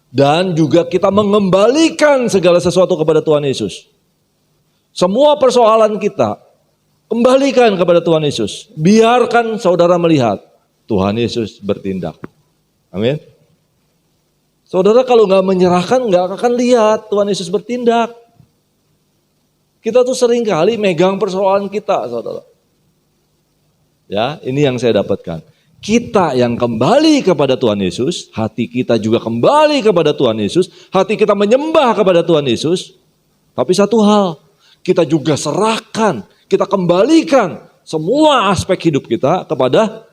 Dan juga kita mengembalikan segala sesuatu kepada Tuhan Yesus. Semua persoalan kita, kembalikan kepada Tuhan Yesus. Biarkan saudara melihat Tuhan Yesus bertindak. Amin. Saudara kalau gak menyerahkan gak akan lihat Tuhan Yesus bertindak. Kita tuh sering kali megang persoalan kita saudara. Ya ini yang saya dapatkan. Kita yang kembali kepada Tuhan Yesus, hati kita juga kembali kepada Tuhan Yesus, hati kita menyembah kepada Tuhan Yesus. Tapi satu hal, kita juga serahkan, kita kembalikan semua aspek hidup kita kepada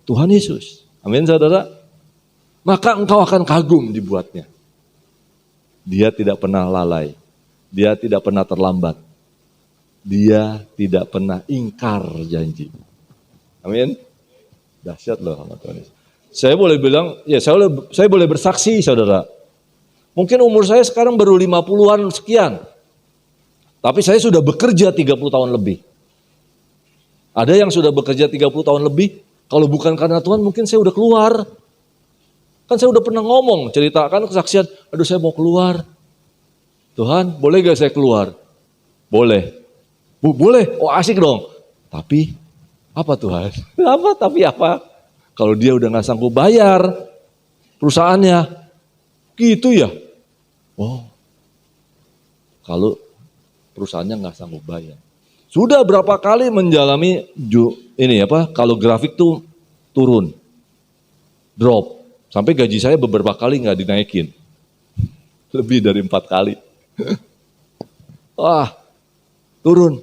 Tuhan Yesus. Amin saudara. Maka engkau akan kagum dibuatnya. Dia tidak pernah lalai. Dia tidak pernah terlambat. Dia tidak pernah ingkar janji. Amin. Dahsyat loh sama Tuhan Yesus. Saya boleh bilang, ya saya boleh bersaksi saudara. Mungkin umur saya sekarang baru 50-an sekian. Tapi saya sudah bekerja 30 tahun lebih. Ada yang sudah bekerja 30 tahun lebih, kalau bukan karena Tuhan mungkin saya udah keluar. Kan saya udah pernah ngomong, ceritakan kesaksian, aduh saya mau keluar. Tuhan, boleh gak saya keluar? Boleh. Boleh, oh asik dong. Tapi, apa Tuhan? Tapi apa? Kalau dia udah gak sanggup bayar perusahaannya, gitu ya? Oh, kalau perusahaannya gak sanggup bayar. Sudah berapa kali menjalani kalau grafik tuh turun, drop. Sampai gaji saya beberapa kali nggak dinaikin. Lebih dari 4 kali. Wah, turun.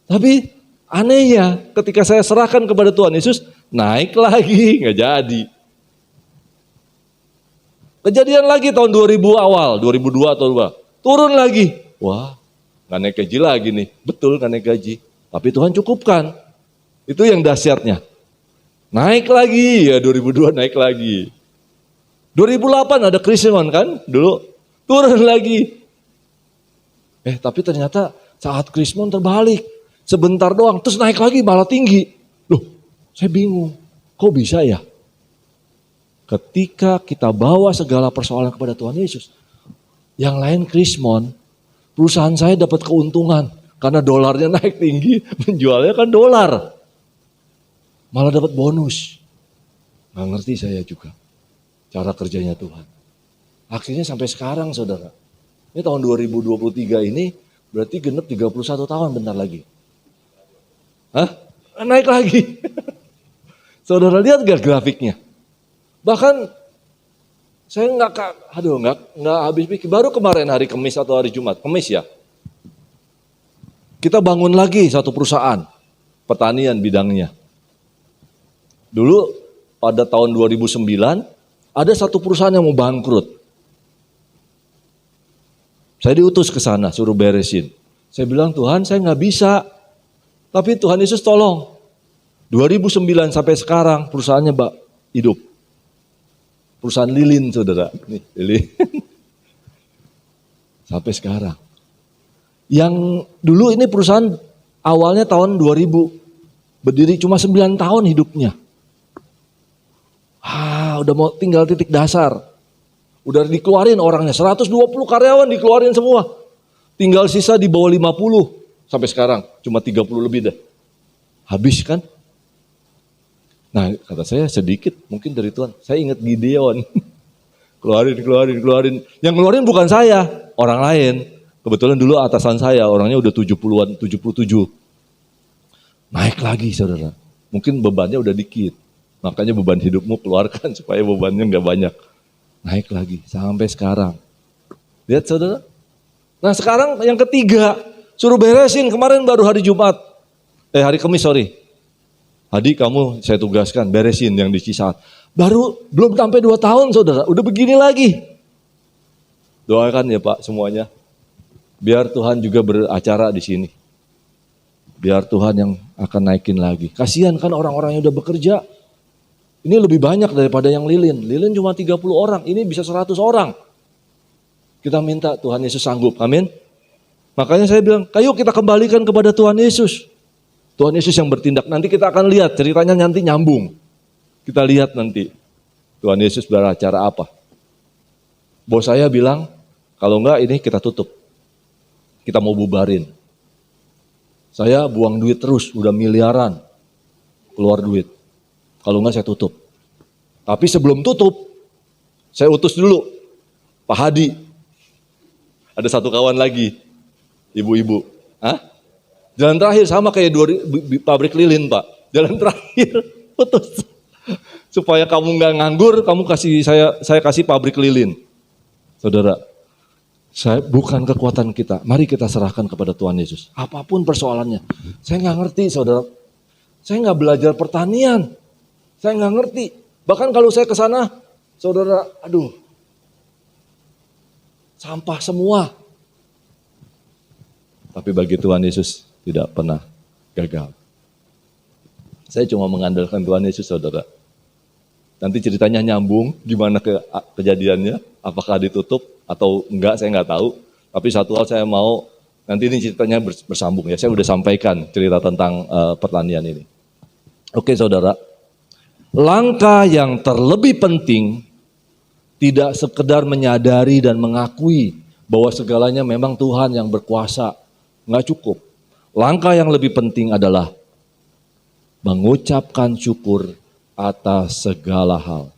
Tapi anehnya ketika saya serahkan kepada Tuhan Yesus, naik lagi, nggak jadi. Kejadian lagi tahun 2000 awal, 2002 atau 2002. Turun lagi. Wah, nggak naik gaji lagi nih. Betul nggak naik gaji. Tapi Tuhan cukupkan. Itu yang dahsyatnya. Naik lagi, ya 2002 naik lagi. 2008 ada Krismon kan dulu, turun lagi. Tapi ternyata saat Krismon terbalik, sebentar doang, terus naik lagi malah tinggi. Loh, saya bingung, kok bisa ya? Ketika kita bawa segala persoalan kepada Tuhan Yesus, yang lain Krismon, perusahaan saya dapat keuntungan, karena dolarnya naik tinggi, menjualnya kan dolar. Malah dapat bonus. Nggak ngerti saya juga. Cara kerjanya Tuhan. Akhirnya sampai sekarang saudara. Ini tahun 2023 ini berarti genep 31 tahun bentar lagi. Hah? Naik lagi. Saudara lihat gak grafiknya? Bahkan saya nggak habis pikir. Baru kemarin hari Kamis atau hari Jumat. Kamis ya. Kita bangun lagi satu perusahaan. Pertanian bidangnya. Dulu pada tahun 2009 ada satu perusahaan yang mau bangkrut. Saya diutus ke sana, suruh beresin. Saya bilang, Tuhan saya nggak bisa. Tapi Tuhan Yesus tolong. 2009 sampai sekarang perusahaannya hidup. Perusahaan lilin saudara. Nih, lilin. Sampai sekarang. Yang dulu ini perusahaan awalnya tahun 2000. Berdiri cuma 9 tahun hidupnya. Udah mau tinggal titik dasar. Udah dikeluarin orangnya, 120 karyawan dikeluarin semua. Tinggal sisa di bawah 50 sampai sekarang, cuma 30 lebih dah. Habis kan? Nah kata saya sedikit mungkin dari Tuhan. Saya ingat Gideon. keluarin. Yang keluarin bukan saya, orang lain. Kebetulan dulu atasan saya, orangnya udah 70-an, 77. Naik lagi saudara. Mungkin bebannya udah dikit. Makanya beban hidupmu keluarkan supaya bebannya nggak banyak. Naik lagi sampai sekarang. Lihat saudara. Nah sekarang yang ketiga, suruh beresin kemarin baru hari Jumat. Hari Kamis sorry. Hadi kamu saya tugaskan beresin yang di Cisaat. Baru belum sampai 2 tahun saudara, udah begini lagi. Doakan ya Pak semuanya. Biar Tuhan juga beracara di sini. Biar Tuhan yang akan naikin lagi. Kasihan kan orang-orang yang udah bekerja. Ini lebih banyak daripada yang lilin. Lilin cuma 30 orang, ini bisa 100 orang. Kita minta Tuhan Yesus sanggup, amin. Makanya saya bilang, ayo kita kembalikan kepada Tuhan Yesus. Tuhan Yesus yang bertindak, nanti kita akan lihat ceritanya nanti nyambung. Kita lihat nanti Tuhan Yesus beracara apa. Bos saya bilang, kalau enggak ini kita tutup. Kita mau bubarin. Saya buang duit terus, udah miliaran keluar duit. Kalau enggak saya tutup. Tapi sebelum tutup, saya utus dulu Pak Hadi. Ada satu kawan lagi, ibu-ibu. Jalan terakhir sama kayak pabrik lilin Pak. Jalan terakhir putus. Supaya kamu nggak nganggur, kamu kasih saya kasih pabrik lilin. Saudara, Bukan kekuatan kita. Mari kita serahkan kepada Tuhan Yesus. Apapun persoalannya. Saya nggak ngerti, saudara. Saya nggak belajar pertanian. Saya nggak ngerti. Bahkan kalau saya ke sana, saudara, aduh, sampah semua. Tapi bagi Tuhan Yesus tidak pernah gagal. Saya cuma mengandalkan Tuhan Yesus, saudara. Nanti ceritanya nyambung, gimana kejadiannya, apakah ditutup atau enggak, saya nggak tahu. Tapi satu hal saya mau, nanti ini ceritanya bersambung ya. Saya udah sampaikan cerita tentang pertanian ini. Oke saudara, langkah yang terlebih penting tidak sekedar menyadari dan mengakui bahwa segalanya memang Tuhan yang berkuasa. Nggak cukup. Langkah yang lebih penting adalah mengucapkan syukur atas segala hal.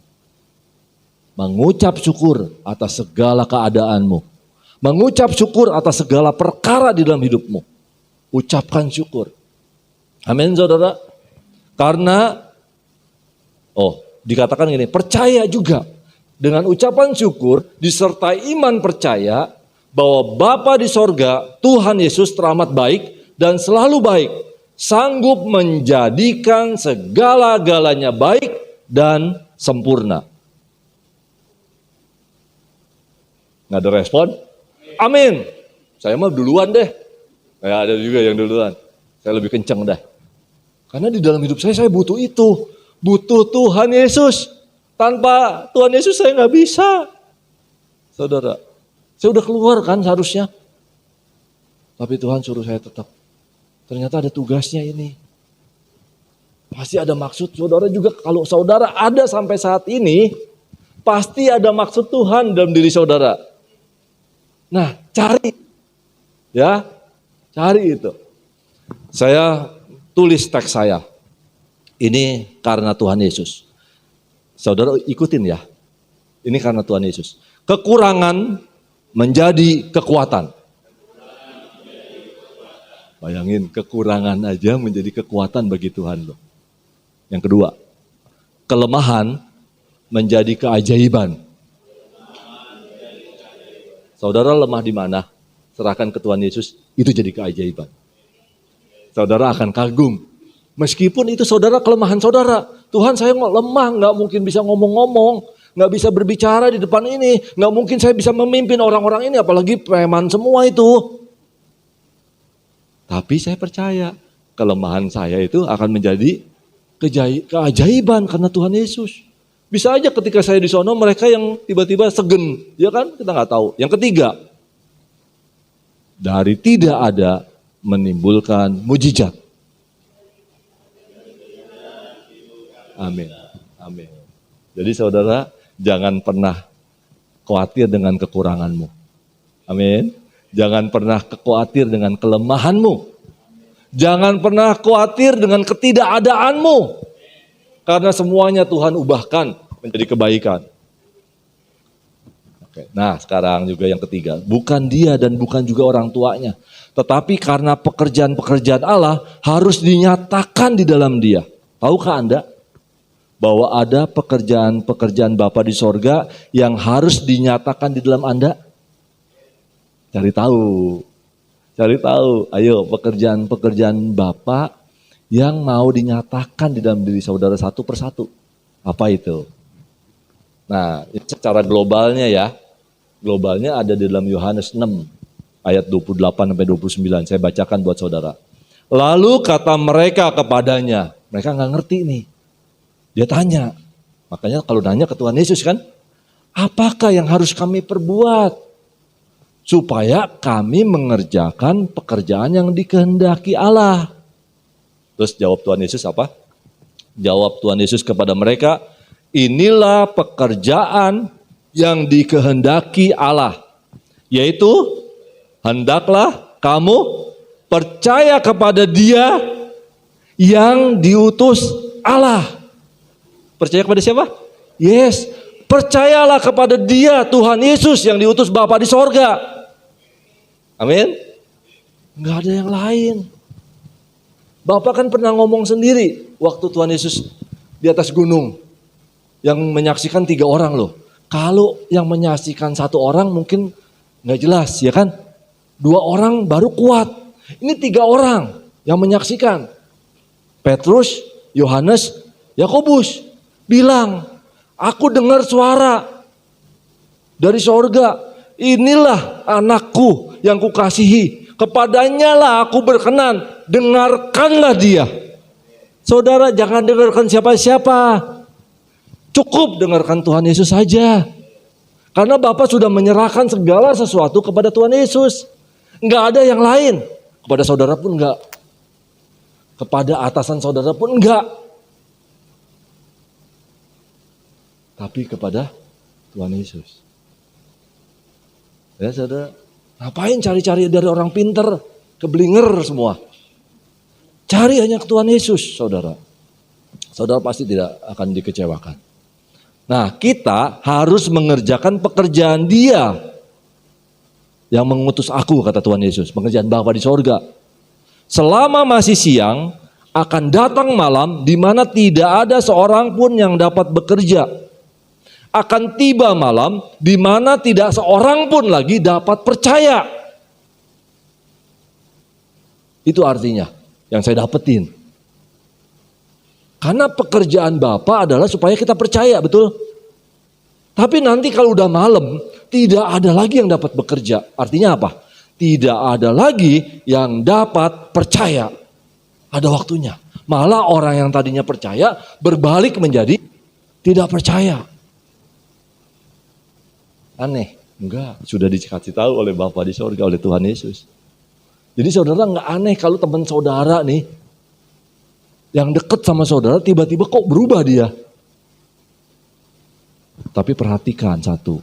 Mengucap syukur atas segala keadaanmu. Mengucap syukur atas segala perkara di dalam hidupmu. Ucapkan syukur. Amin saudara. Karena, dikatakan gini, percaya juga. Dengan ucapan syukur disertai iman percaya bahwa Bapa di sorga, Tuhan Yesus teramat baik dan selalu baik. Sanggup menjadikan segala-galanya baik dan sempurna. Nggak ada respon? Amin. Saya mah duluan deh. Ya, ada juga yang duluan. Saya lebih kenceng dah. Karena di dalam hidup saya butuh itu. Butuh Tuhan Yesus. Tanpa Tuhan Yesus saya nggak bisa. Saudara, saya udah keluar kan seharusnya. Tapi Tuhan suruh saya tetap. Ternyata ada tugasnya ini. Pasti ada maksud. Saudara juga, kalau saudara ada sampai saat ini, pasti ada maksud Tuhan dalam diri saudara. Nah, cari. Ya, cari itu. Saya tulis teks saya. Ini karena Tuhan Yesus. Saudara ikutin ya. Ini karena Tuhan Yesus. Kekurangan menjadi kekuatan. Bayangin, kekurangan aja menjadi kekuatan bagi Tuhan loh. Yang kedua, kelemahan menjadi keajaiban. Saudara lemah di mana? Serahkan ke Tuhan Yesus, itu jadi keajaiban. Saudara akan kagum. Meskipun itu saudara kelemahan saudara. Tuhan, saya lemah, nggak mungkin bisa ngomong-ngomong, nggak bisa berbicara di depan ini, nggak mungkin saya bisa memimpin orang-orang ini, apalagi preman semua itu. Tapi saya percaya kelemahan saya itu akan menjadi keajaiban karena Tuhan Yesus. Bisa aja ketika saya di sono mereka yang tiba-tiba segen, ya kan? Kita nggak tahu. Yang ketiga, dari tidak ada menimbulkan mujizat. Amin. Amin. Jadi saudara, jangan pernah khawatir dengan kekuranganmu. Amin. Jangan pernah khawatir dengan kelemahanmu. Jangan pernah khawatir dengan ketidakadaanmu. Karena semuanya Tuhan ubahkan menjadi kebaikan. Oke. Nah sekarang juga yang ketiga. Bukan dia dan bukan juga orang tuanya. Tetapi karena pekerjaan-pekerjaan Allah harus dinyatakan di dalam dia. Tahukah Anda? Bahwa ada pekerjaan-pekerjaan Bapa di sorga yang harus dinyatakan di dalam Anda? Cari tahu. Ayo pekerjaan-pekerjaan Bapa yang mau dinyatakan di dalam diri saudara satu persatu. Apa itu? Nah, secara globalnya ya. Globalnya ada di dalam Yohanes 6 ayat 28 sampai 29. Saya bacakan buat saudara. Lalu kata mereka kepadanya, mereka nggak ngerti nih. Dia tanya. Makanya kalau nanya ke Tuhan Yesus kan, apakah yang harus kami perbuat supaya kami mengerjakan pekerjaan yang dikehendaki Allah? Terus jawab Tuhan Yesus apa? Jawab Tuhan Yesus kepada mereka, inilah pekerjaan yang dikehendaki Allah, yaitu hendaklah kamu percaya kepada Dia yang diutus Allah. Percaya kepada siapa? Yes, percayalah kepada Dia, Tuhan Yesus yang diutus Bapa di sorga. Amin. Nggak ada yang lain. Bapak kan pernah ngomong sendiri waktu Tuhan Yesus di atas gunung. Yang menyaksikan 3 orang loh. Kalau yang menyaksikan 1 orang mungkin Nggak jelas, ya kan? 2 orang baru kuat. Ini 3 orang yang menyaksikan. Petrus, Yohanes, Yakobus bilang, aku dengar suara dari sorga. Inilah anakku yang kukasihi. Kepadanya lah aku berkenan. Dengarkanlah dia. Saudara, jangan dengarkan siapa-siapa. Cukup dengarkan Tuhan Yesus saja. Karena Bapa sudah menyerahkan segala sesuatu kepada Tuhan Yesus. Enggak ada yang lain. Kepada saudara pun enggak. Kepada atasan saudara pun enggak. Tapi kepada Tuhan Yesus. Ya saudara, ngapain cari-cari dari orang pinter, keblinger semua. Cari hanya ke Tuhan Yesus, saudara. Saudara pasti tidak akan dikecewakan. Nah, kita harus mengerjakan pekerjaan Dia yang mengutus aku, kata Tuhan Yesus, pekerjaan Bapa di sorga. Selama masih siang, akan datang malam di mana tidak ada seorang pun yang dapat bekerja. Akan tiba malam di mana tidak seorang pun lagi dapat percaya. Itu artinya yang saya dapetin. Karena pekerjaan Bapa adalah supaya kita percaya, betul? Tapi nanti kalau udah malam, tidak ada lagi yang dapat bekerja. Artinya apa? Tidak ada lagi yang dapat percaya. Ada waktunya. Malah orang yang tadinya percaya berbalik menjadi tidak percaya. Aneh? Enggak. Sudah dikasih tahu oleh Bapa di sorga, oleh Tuhan Yesus. Jadi saudara enggak aneh kalau teman saudara nih, yang dekat sama saudara tiba-tiba kok berubah dia. Tapi perhatikan satu.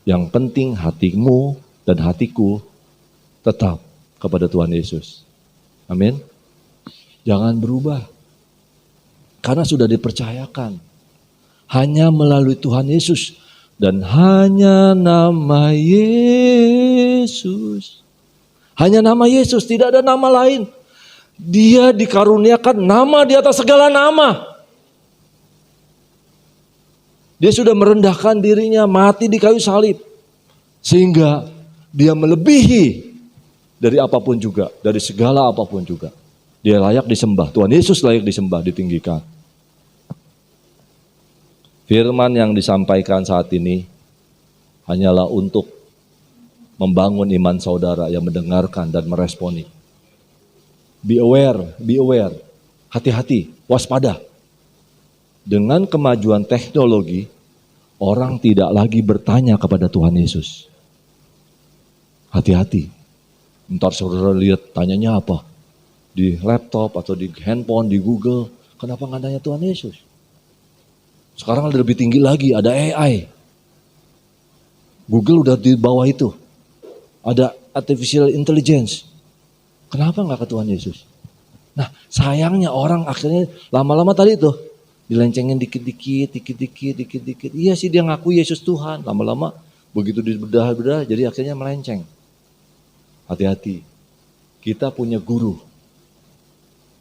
Yang penting hatimu dan hatiku tetap kepada Tuhan Yesus. Amin. Jangan berubah. Karena sudah dipercayakan. Hanya melalui Tuhan Yesus. Dan hanya nama Yesus. Hanya nama Yesus, tidak ada nama lain. Dia dikaruniakan nama di atas segala nama. Dia sudah merendahkan dirinya, mati di kayu salib. Sehingga dia melebihi dari apapun juga, dari segala apapun juga. Dia layak disembah, Tuhan Yesus layak disembah, ditinggikan. Firman yang disampaikan saat ini hanyalah untuk membangun iman saudara yang mendengarkan dan meresponi. Be aware, hati-hati, waspada. Dengan kemajuan teknologi, orang tidak lagi bertanya kepada Tuhan Yesus. Hati-hati. Ntar saudara lihat tanyanya apa? Di laptop atau di handphone, di Google. Kenapa nggak tanya Tuhan Yesus? Sekarang ada lebih tinggi lagi, ada AI. Google udah di bawah itu. Ada artificial intelligence. Kenapa nggak ke Tuhan Yesus? Nah, sayangnya orang akhirnya lama-lama tadi tuh dilencengin dikit-dikit. Iya sih dia ngaku Yesus Tuhan. Lama-lama begitu dibedah-bedah jadi akhirnya melenceng. Hati-hati. Kita punya guru.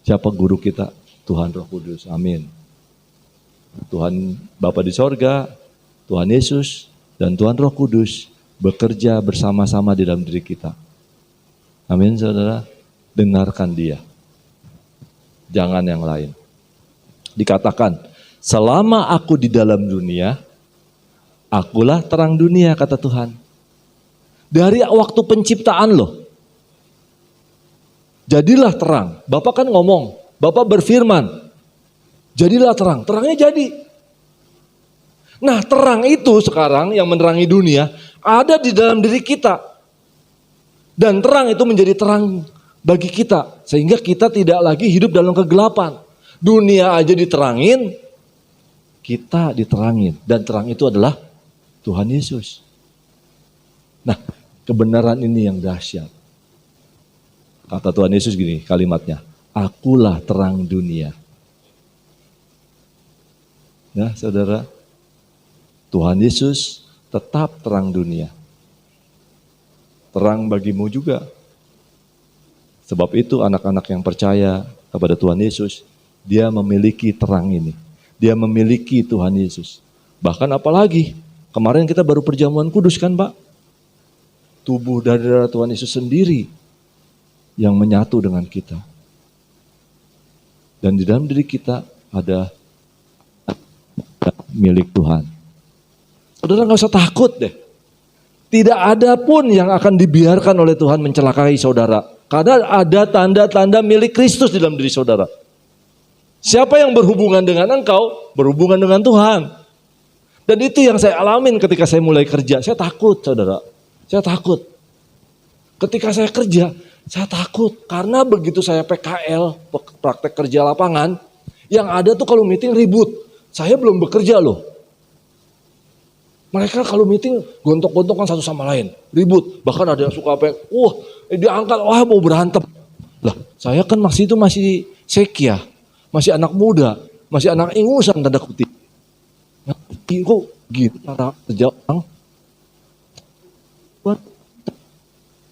Siapa guru kita? Tuhan Roh Kudus. Amin. Tuhan Bapa di sorga, Tuhan Yesus, dan Tuhan Roh Kudus bekerja bersama-sama di dalam diri kita. Amin saudara. Dengarkan dia. Jangan yang lain. Dikatakan, selama aku di dalam dunia, akulah terang dunia, kata Tuhan. Dari waktu penciptaan loh. Jadilah terang. Bapak kan ngomong, Bapak berfirman, jadilah terang. Terangnya jadi. Nah, terang itu sekarang yang menerangi dunia ada di dalam diri kita. Dan terang itu menjadi terang bagi kita. Sehingga kita tidak lagi hidup dalam kegelapan. Dunia aja diterangin, kita diterangin. Dan terang itu adalah Tuhan Yesus. Nah, kebenaran ini yang dahsyat. Kata Tuhan Yesus gini kalimatnya, akulah terang dunia. Ya saudara, Tuhan Yesus tetap terang dunia. Terang bagimu juga. Sebab itu anak-anak yang percaya kepada Tuhan Yesus, dia memiliki terang ini. Dia memiliki Tuhan Yesus. Bahkan apalagi, kemarin kita baru perjamuan kudus kan Pak? tubuh dan darah Tuhan Yesus sendiri yang menyatu dengan kita. Dan di dalam diri kita ada milik Tuhan. Saudara nggak usah takut deh. Tidak ada pun yang akan dibiarkan oleh Tuhan mencelakai saudara. Karena ada tanda-tanda milik Kristus di dalam diri saudara. Siapa yang berhubungan dengan engkau, berhubungan dengan Tuhan. Dan itu yang saya alamin ketika saya mulai kerja. Saya takut saudara. Saya takut. Ketika saya kerja, saya takut. Karena begitu saya PKL, praktek kerja lapangan, yang ada tuh kalau meeting ribut. Saya belum bekerja loh. Mereka kalau meeting gontok-gontokan satu sama lain, ribut. Bahkan ada yang suka diangkat, mau berantem. Lah, saya kan masih sekia, masih anak muda, masih anak ingusan tanda kutip. Kok gitu cara kerja orang?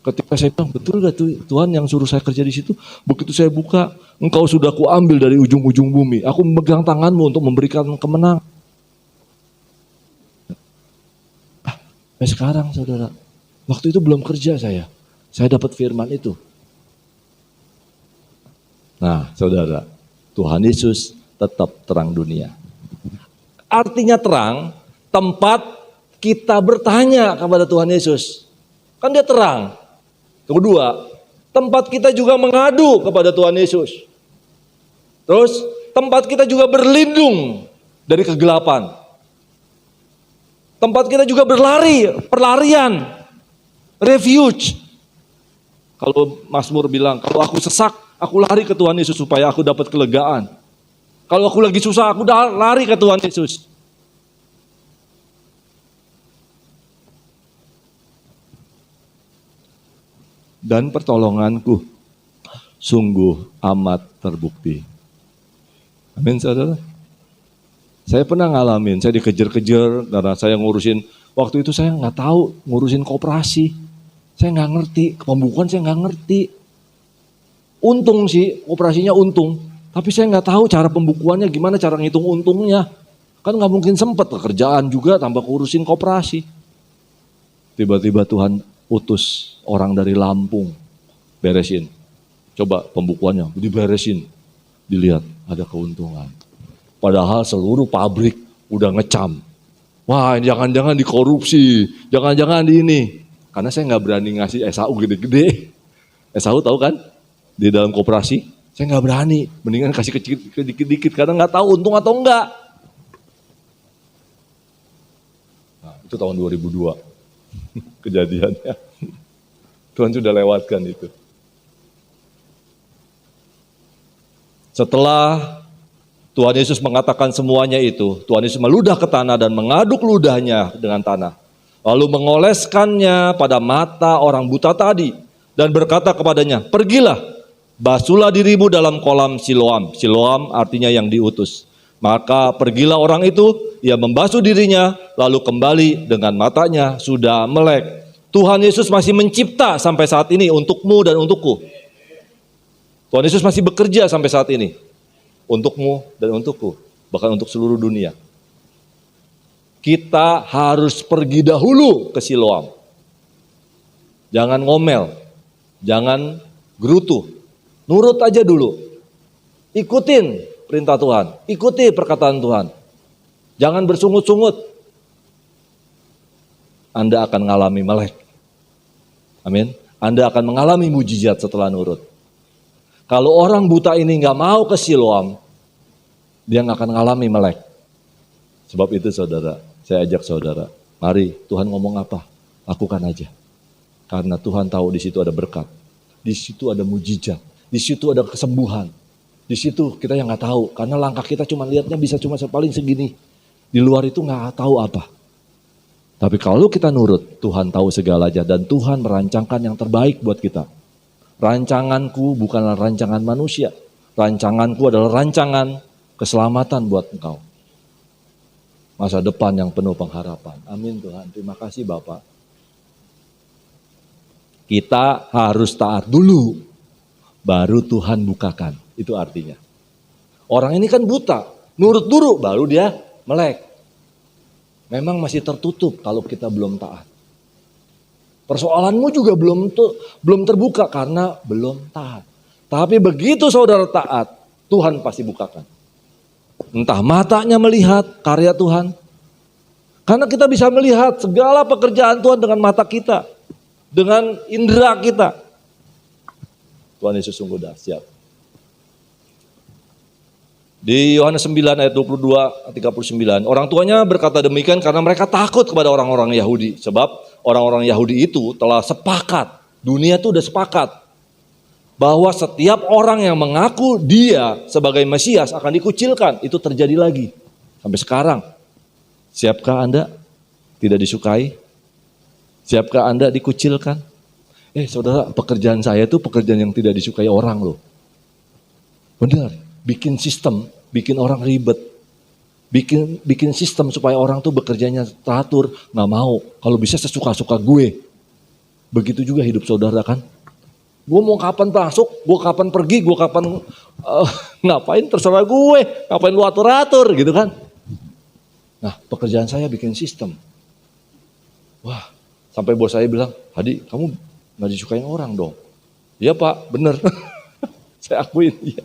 Ketika saya bilang, betul gak tuh Tuhan yang suruh saya kerja di situ? Begitu saya buka, engkau sudah kuambil dari ujung-ujung bumi. Aku memegang tanganmu untuk memberikan kemenangan. Sampai sekarang saudara, waktu itu belum kerja saya dapat firman itu. Nah saudara, Tuhan Yesus tetap terang dunia. Artinya terang, tempat kita bertanya kepada Tuhan Yesus. Kan dia terang. Kedua, tempat kita juga mengadu kepada Tuhan Yesus. Terus, tempat kita juga berlindung dari kegelapan. Tempat kita juga perlarian, refuge. Kalau Mazmur bilang, kalau aku sesak, aku lari ke Tuhan Yesus supaya aku dapat kelegaan. Kalau aku lagi susah, aku lari ke Tuhan Yesus. Dan pertolonganku sungguh amat terbukti. Amin saudara. Saya pernah ngalamin, saya dikejar-kejar karena saya ngurusin, waktu itu saya nggak tahu ngurusin koperasi. Saya nggak ngerti, pembukuan saya nggak ngerti. Untung sih, operasinya untung. Tapi saya nggak tahu cara pembukuannya gimana, cara ngitung untungnya. Kan nggak mungkin sempat kerjaan juga tambah ngurusin koperasi. Tiba-tiba Tuhan utus orang dari Lampung, beresin. Coba pembukuannya, diberesin. Dilihat, ada keuntungan. Padahal seluruh pabrik udah ngecam. Wah jangan-jangan dikorupsi, jangan-jangan di ini. Karena saya nggak berani ngasih SAU gede-gede. SAU tahu kan? Di dalam koperasi, saya nggak berani. Mendingan kasih kecil dikit-dikit karena nggak tahu untung atau enggak. Nah, itu tahun 2002 kejadiannya. Tuhan sudah lewatkan itu. Setelah Tuhan Yesus mengatakan semuanya itu, Tuhan Yesus meludah ke tanah dan mengaduk ludahnya dengan tanah. Lalu mengoleskannya pada mata orang buta tadi dan berkata kepadanya, pergilah, basuhlah dirimu dalam kolam Siloam. Siloam artinya yang diutus. Maka pergilah orang itu, ia membasuh dirinya, lalu kembali dengan matanya sudah melek. Tuhan Yesus masih mencipta sampai saat ini untukmu dan untukku. Tuhan Yesus masih bekerja sampai saat ini. Untukmu dan untukku, bahkan untuk seluruh dunia. Kita harus pergi dahulu ke Siloam. Jangan ngomel, jangan gerutu, nurut aja dulu. Ikutin perintah Tuhan, ikuti perkataan Tuhan. Jangan bersungut-sungut. Anda akan mengalami melek. Amin. Anda akan mengalami mujizat setelah nurut. Kalau orang buta ini nggak mau ke Siloam, dia nggak akan mengalami melek. Sebab itu saudara, saya ajak saudara, mari Tuhan ngomong apa, lakukan aja. Karena Tuhan tahu di situ ada berkat, di situ ada mujizat, di situ ada kesembuhan. Di situ kita yang nggak tahu, karena langkah kita cuma lihatnya bisa cuma paling segini. Di luar itu nggak tahu apa. Tapi kalau kita nurut, Tuhan tahu segalanya dan Tuhan merancangkan yang terbaik buat kita. Rancanganku bukanlah rancangan manusia. Rancanganku adalah rancangan keselamatan buat engkau. Masa depan yang penuh pengharapan. Amin Tuhan. Terima kasih Bapak. Kita harus taat dulu. Baru Tuhan bukakan. Itu artinya. Orang ini kan buta. Nurut dulu baru dia melek. Memang masih tertutup kalau kita belum taat. Persoalanmu juga belum terbuka karena belum taat. Tapi begitu saudara taat, Tuhan pasti bukakan. Entah matanya melihat karya Tuhan. Karena kita bisa melihat segala pekerjaan Tuhan dengan mata kita. Dengan indera kita. Tuhan Yesus sungguh dahsyat. Di Yohanes 9 ayat 22-39, orang tuanya berkata demikian karena mereka takut kepada orang-orang Yahudi. Sebab orang-orang Yahudi itu telah sepakat, dunia itu udah sepakat, bahwa setiap orang yang mengaku dia sebagai Mesias akan dikucilkan. Itu terjadi lagi sampai sekarang. Siapkah Anda tidak disukai? Siapkah Anda dikucilkan? Saudara, pekerjaan saya itu pekerjaan yang tidak disukai orang loh. Benar, bikin sistem, bikin orang ribet. Bikin sistem supaya orang tuh bekerjanya teratur, nggak mau. Kalau bisa sesuka-suka gue. Begitu juga hidup saudara kan. Gue mau kapan masuk, gue kapan pergi, gue kapan ngapain terserah gue. Ngapain lu atur-atur gitu kan. Nah, pekerjaan saya bikin sistem. Wah, sampai bos saya bilang, Hadi kamu gak disukain orang dong. Iya Pak, bener. Saya akuin, iya.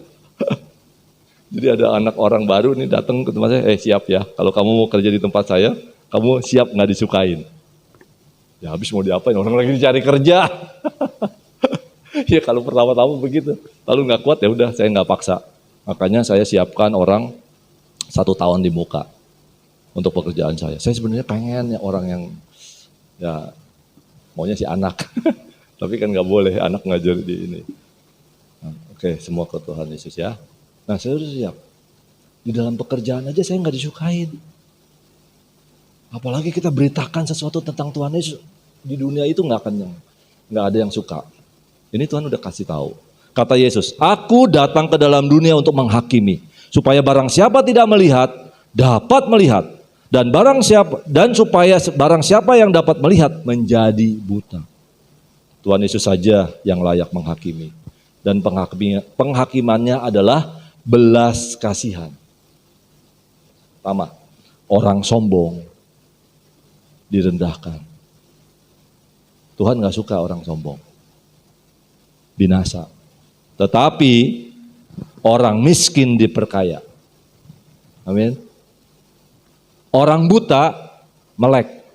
Jadi ada anak orang baru nih datang ke tempat saya, siap ya, kalau kamu mau kerja di tempat saya, kamu siap gak disukain. Ya habis mau diapain, orang lagi dicari kerja. Ya kalau pertama-tama begitu, lalu gak kuat ya udah saya gak paksa. Makanya saya siapkan orang 1 tahun di muka untuk pekerjaan saya. Saya sebenarnya pengen ya orang yang ya maunya si anak. Tapi kan gak boleh anak ngajar di ini. Nah, oke, semua ke Tuhan Yesus ya. Nah saya sudah siap. Di dalam pekerjaan aja saya gak disukain. Apalagi kita beritakan sesuatu tentang Tuhan Yesus. Di dunia itu gak ada yang suka. Ini Tuhan udah kasih tahu. Kata Yesus, aku datang ke dalam dunia untuk menghakimi. Supaya barang siapa tidak melihat, dapat melihat. Dan supaya barang siapa yang dapat melihat menjadi buta. Tuhan Yesus saja yang layak menghakimi. Dan penghakimannya adalah belas kasihan. Pertama, orang sombong direndahkan. Tuhan gak suka orang sombong. Binasa. Tetapi orang miskin diperkaya. Amin. Orang buta melek.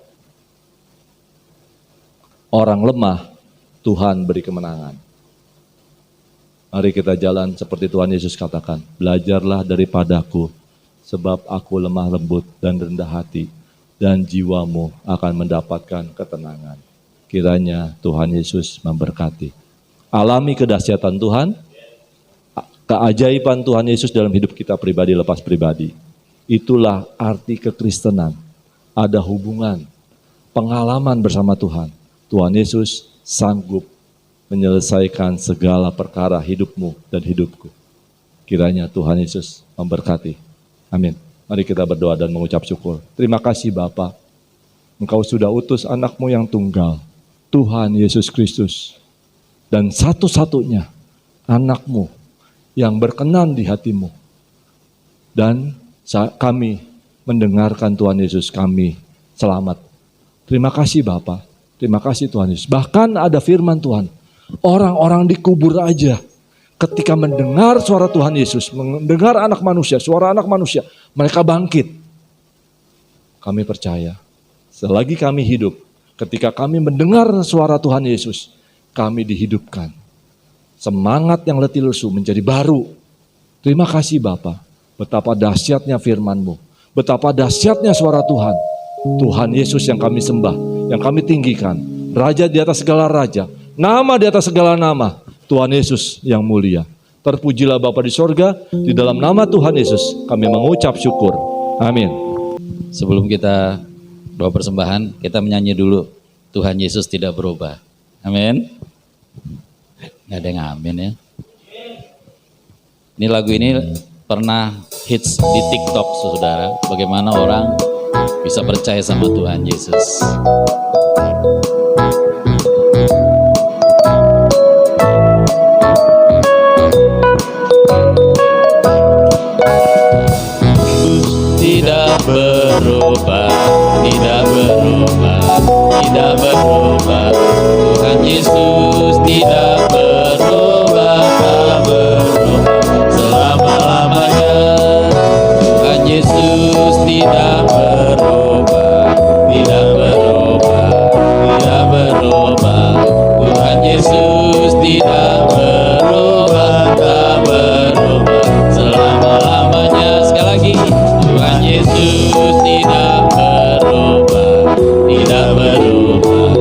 Orang lemah Tuhan beri kemenangan. Mari kita jalan seperti Tuhan Yesus katakan. Belajarlah daripadaku, sebab aku lemah lembut dan rendah hati, dan jiwamu akan mendapatkan ketenangan. Kiranya Tuhan Yesus memberkati. Alami kedahsyatan Tuhan, keajaiban Tuhan Yesus dalam hidup kita pribadi lepas pribadi. Itulah arti kekristenan. Ada hubungan, pengalaman bersama Tuhan. Tuhan Yesus sanggup menyelesaikan segala perkara hidupmu dan hidupku. Kiranya Tuhan Yesus memberkati. Amin. Mari kita berdoa dan mengucap syukur. Terima kasih Bapa. Engkau sudah utus anakmu yang tunggal, Tuhan Yesus Kristus. Dan satu-satunya anakmu yang berkenan di hatimu. Dan kami mendengarkan Tuhan Yesus, kami selamat. Terima kasih Bapa. Terima kasih Tuhan Yesus. Bahkan ada firman Tuhan. Orang-orang dikubur aja ketika mendengar suara Tuhan Yesus, mendengar anak manusia, suara anak manusia, mereka bangkit. Kami percaya, selagi kami hidup, ketika kami mendengar suara Tuhan Yesus, kami dihidupkan. Semangat yang letih lesu menjadi baru. Terima kasih Bapa, betapa dahsyatnya firman-Mu, betapa dahsyatnya suara Tuhan. Tuhan Yesus yang kami sembah, yang kami tinggikan, Raja di atas segala raja, nama di atas segala nama, Tuhan Yesus yang mulia. Terpujilah Bapa di sorga, di dalam nama Tuhan Yesus kami mengucap syukur. Amin. Sebelum kita doa persembahan, kita menyanyi dulu, Tuhan Yesus tidak berubah. Amin. Nggak ada yang amin ya. Ini lagu ini pernah hits di TikTok saudara. Bagaimana orang bisa percaya sama Tuhan Yesus. Tidak berubah, tidak berubah. tidak berubah. Tuhan Yesus tidak berubah, tak berubah selama-lamanya. Tuhan Yesus tidak berubah, tidak berubah, tidak berubah. Tuhan Yesus tidak berubah, tak berubah selama-lamanya. Sekali lagi, Tuhan Yesus tidak berubah, tidak berubah,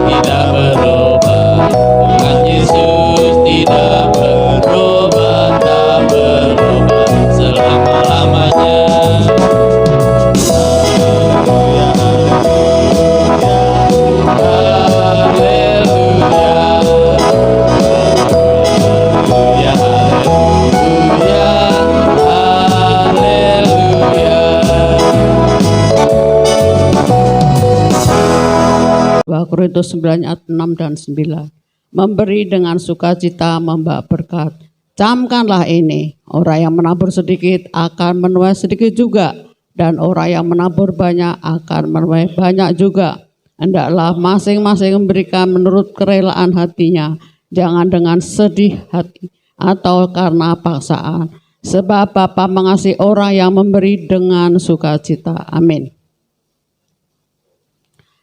tidak berubah. Tuhan Yesus tidak berubah, tak berubah selama-lamanya. Korintus 9 ayat 6 dan 9. Memberi dengan sukacita membawa berkat. Camkanlah ini, orang yang menabur sedikit akan menuai sedikit juga, dan orang yang menabur banyak akan menuai banyak juga. Hendaklah masing-masing memberikan menurut kerelaan hatinya, jangan dengan sedih hati atau karena paksaan. Sebab Bapa mengasihi orang yang memberi dengan sukacita. Amin.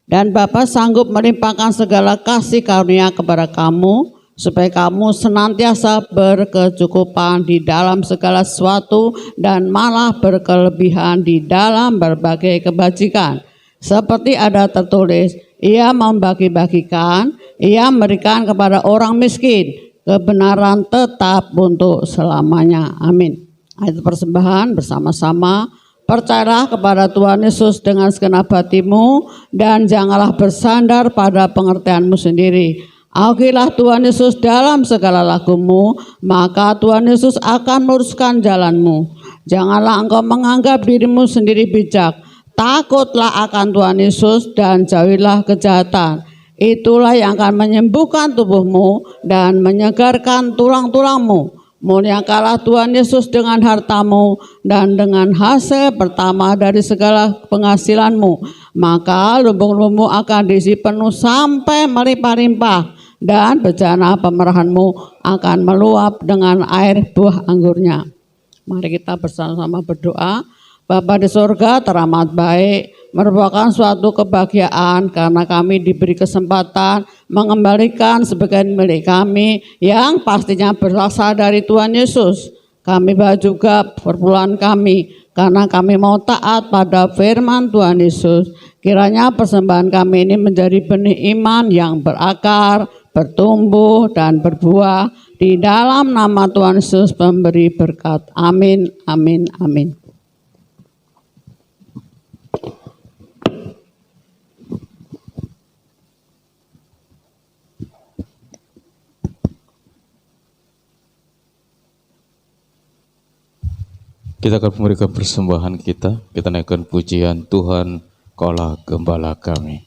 Dan Bapa sanggup melimpahkan segala kasih karunia kepada kamu, supaya kamu senantiasa berkecukupan di dalam segala sesuatu dan malah berkelebihan di dalam berbagai kebajikan. Seperti ada tertulis, Ia membagi-bagikan, Ia memberikan kepada orang miskin, kebenaran tetap untuk selamanya. Amin. Ayat persembahan bersama-sama. Percayalah kepada Tuhan Yesus dengan segenap hatimu dan janganlah bersandar pada pengertianmu sendiri. Akuilah Tuhan Yesus dalam segala lakumu, maka Tuhan Yesus akan meluruskan jalanmu. Janganlah engkau menganggap dirimu sendiri bijak. Takutlah akan Tuhan Yesus dan jauhilah kejahatan. Itulah yang akan menyembuhkan tubuhmu dan menyegarkan tulang-tulangmu. Muliakanlah Tuhan Yesus dengan hartamu dan dengan hasil pertama dari segala penghasilanmu. Maka lumbung-lumbungmu akan diisi penuh sampai melimpah-limpah, dan bejana pemerahanmu akan meluap dengan air buah anggurnya. Mari kita bersama-sama berdoa. Bapa di surga, teramat baik, merupakan suatu kebahagiaan karena kami diberi kesempatan mengembalikan sebagian milik kami yang pastinya berasal dari Tuhan Yesus. Kami bahas juga perpuluhan kami karena kami mau taat pada firman Tuhan Yesus. Kiranya persembahan kami ini menjadi benih iman yang berakar, bertumbuh dan berbuah di dalam nama Tuhan Yesus pemberi berkat. Amin, amin, amin. Kita akan memberikan persembahan kita naikkan pujian Tuhan, Kaulah Gembala kami.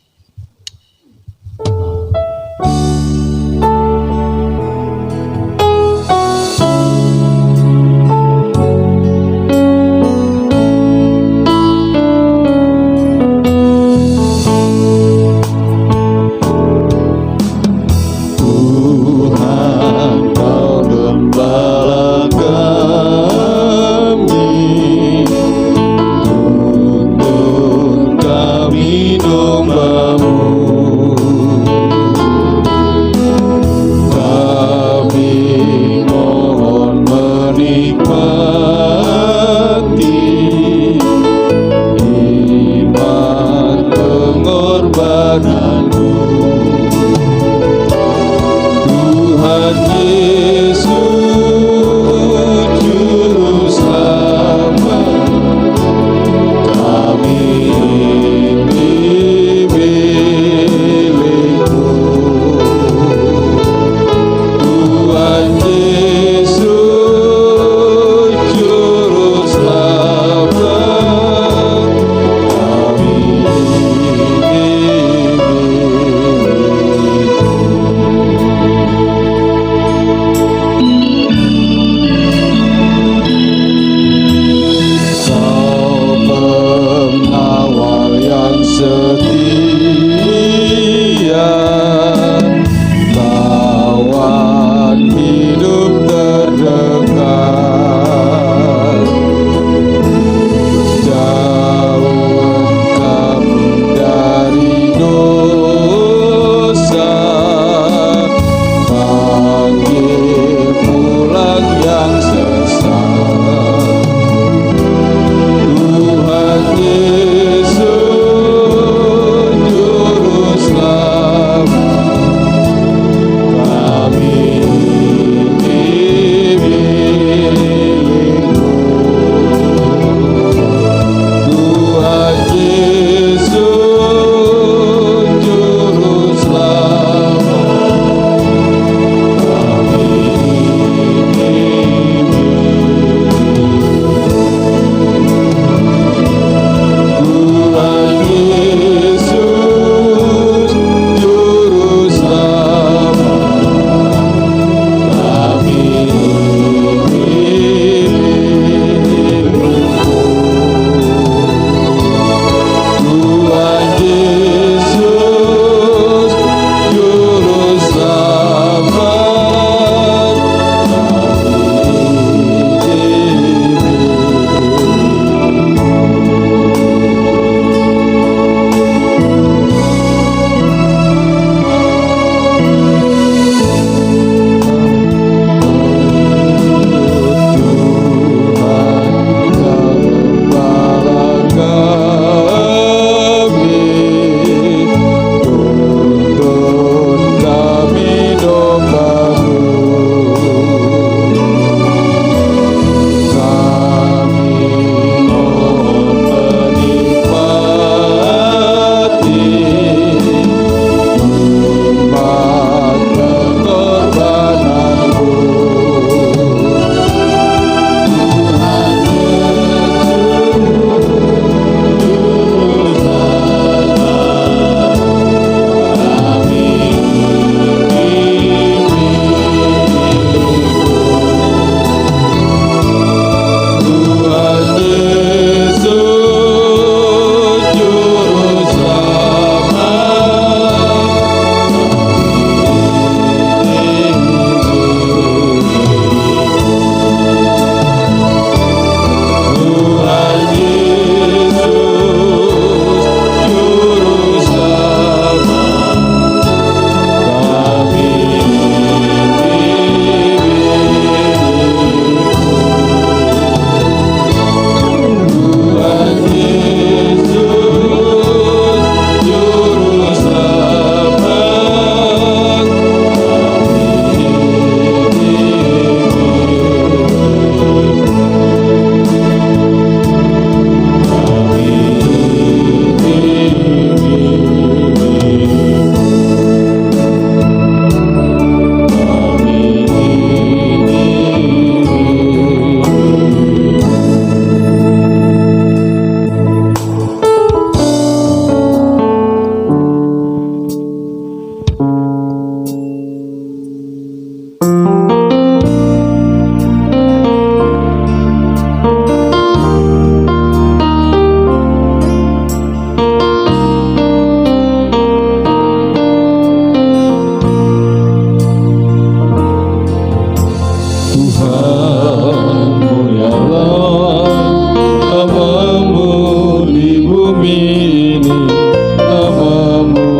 ini, namamu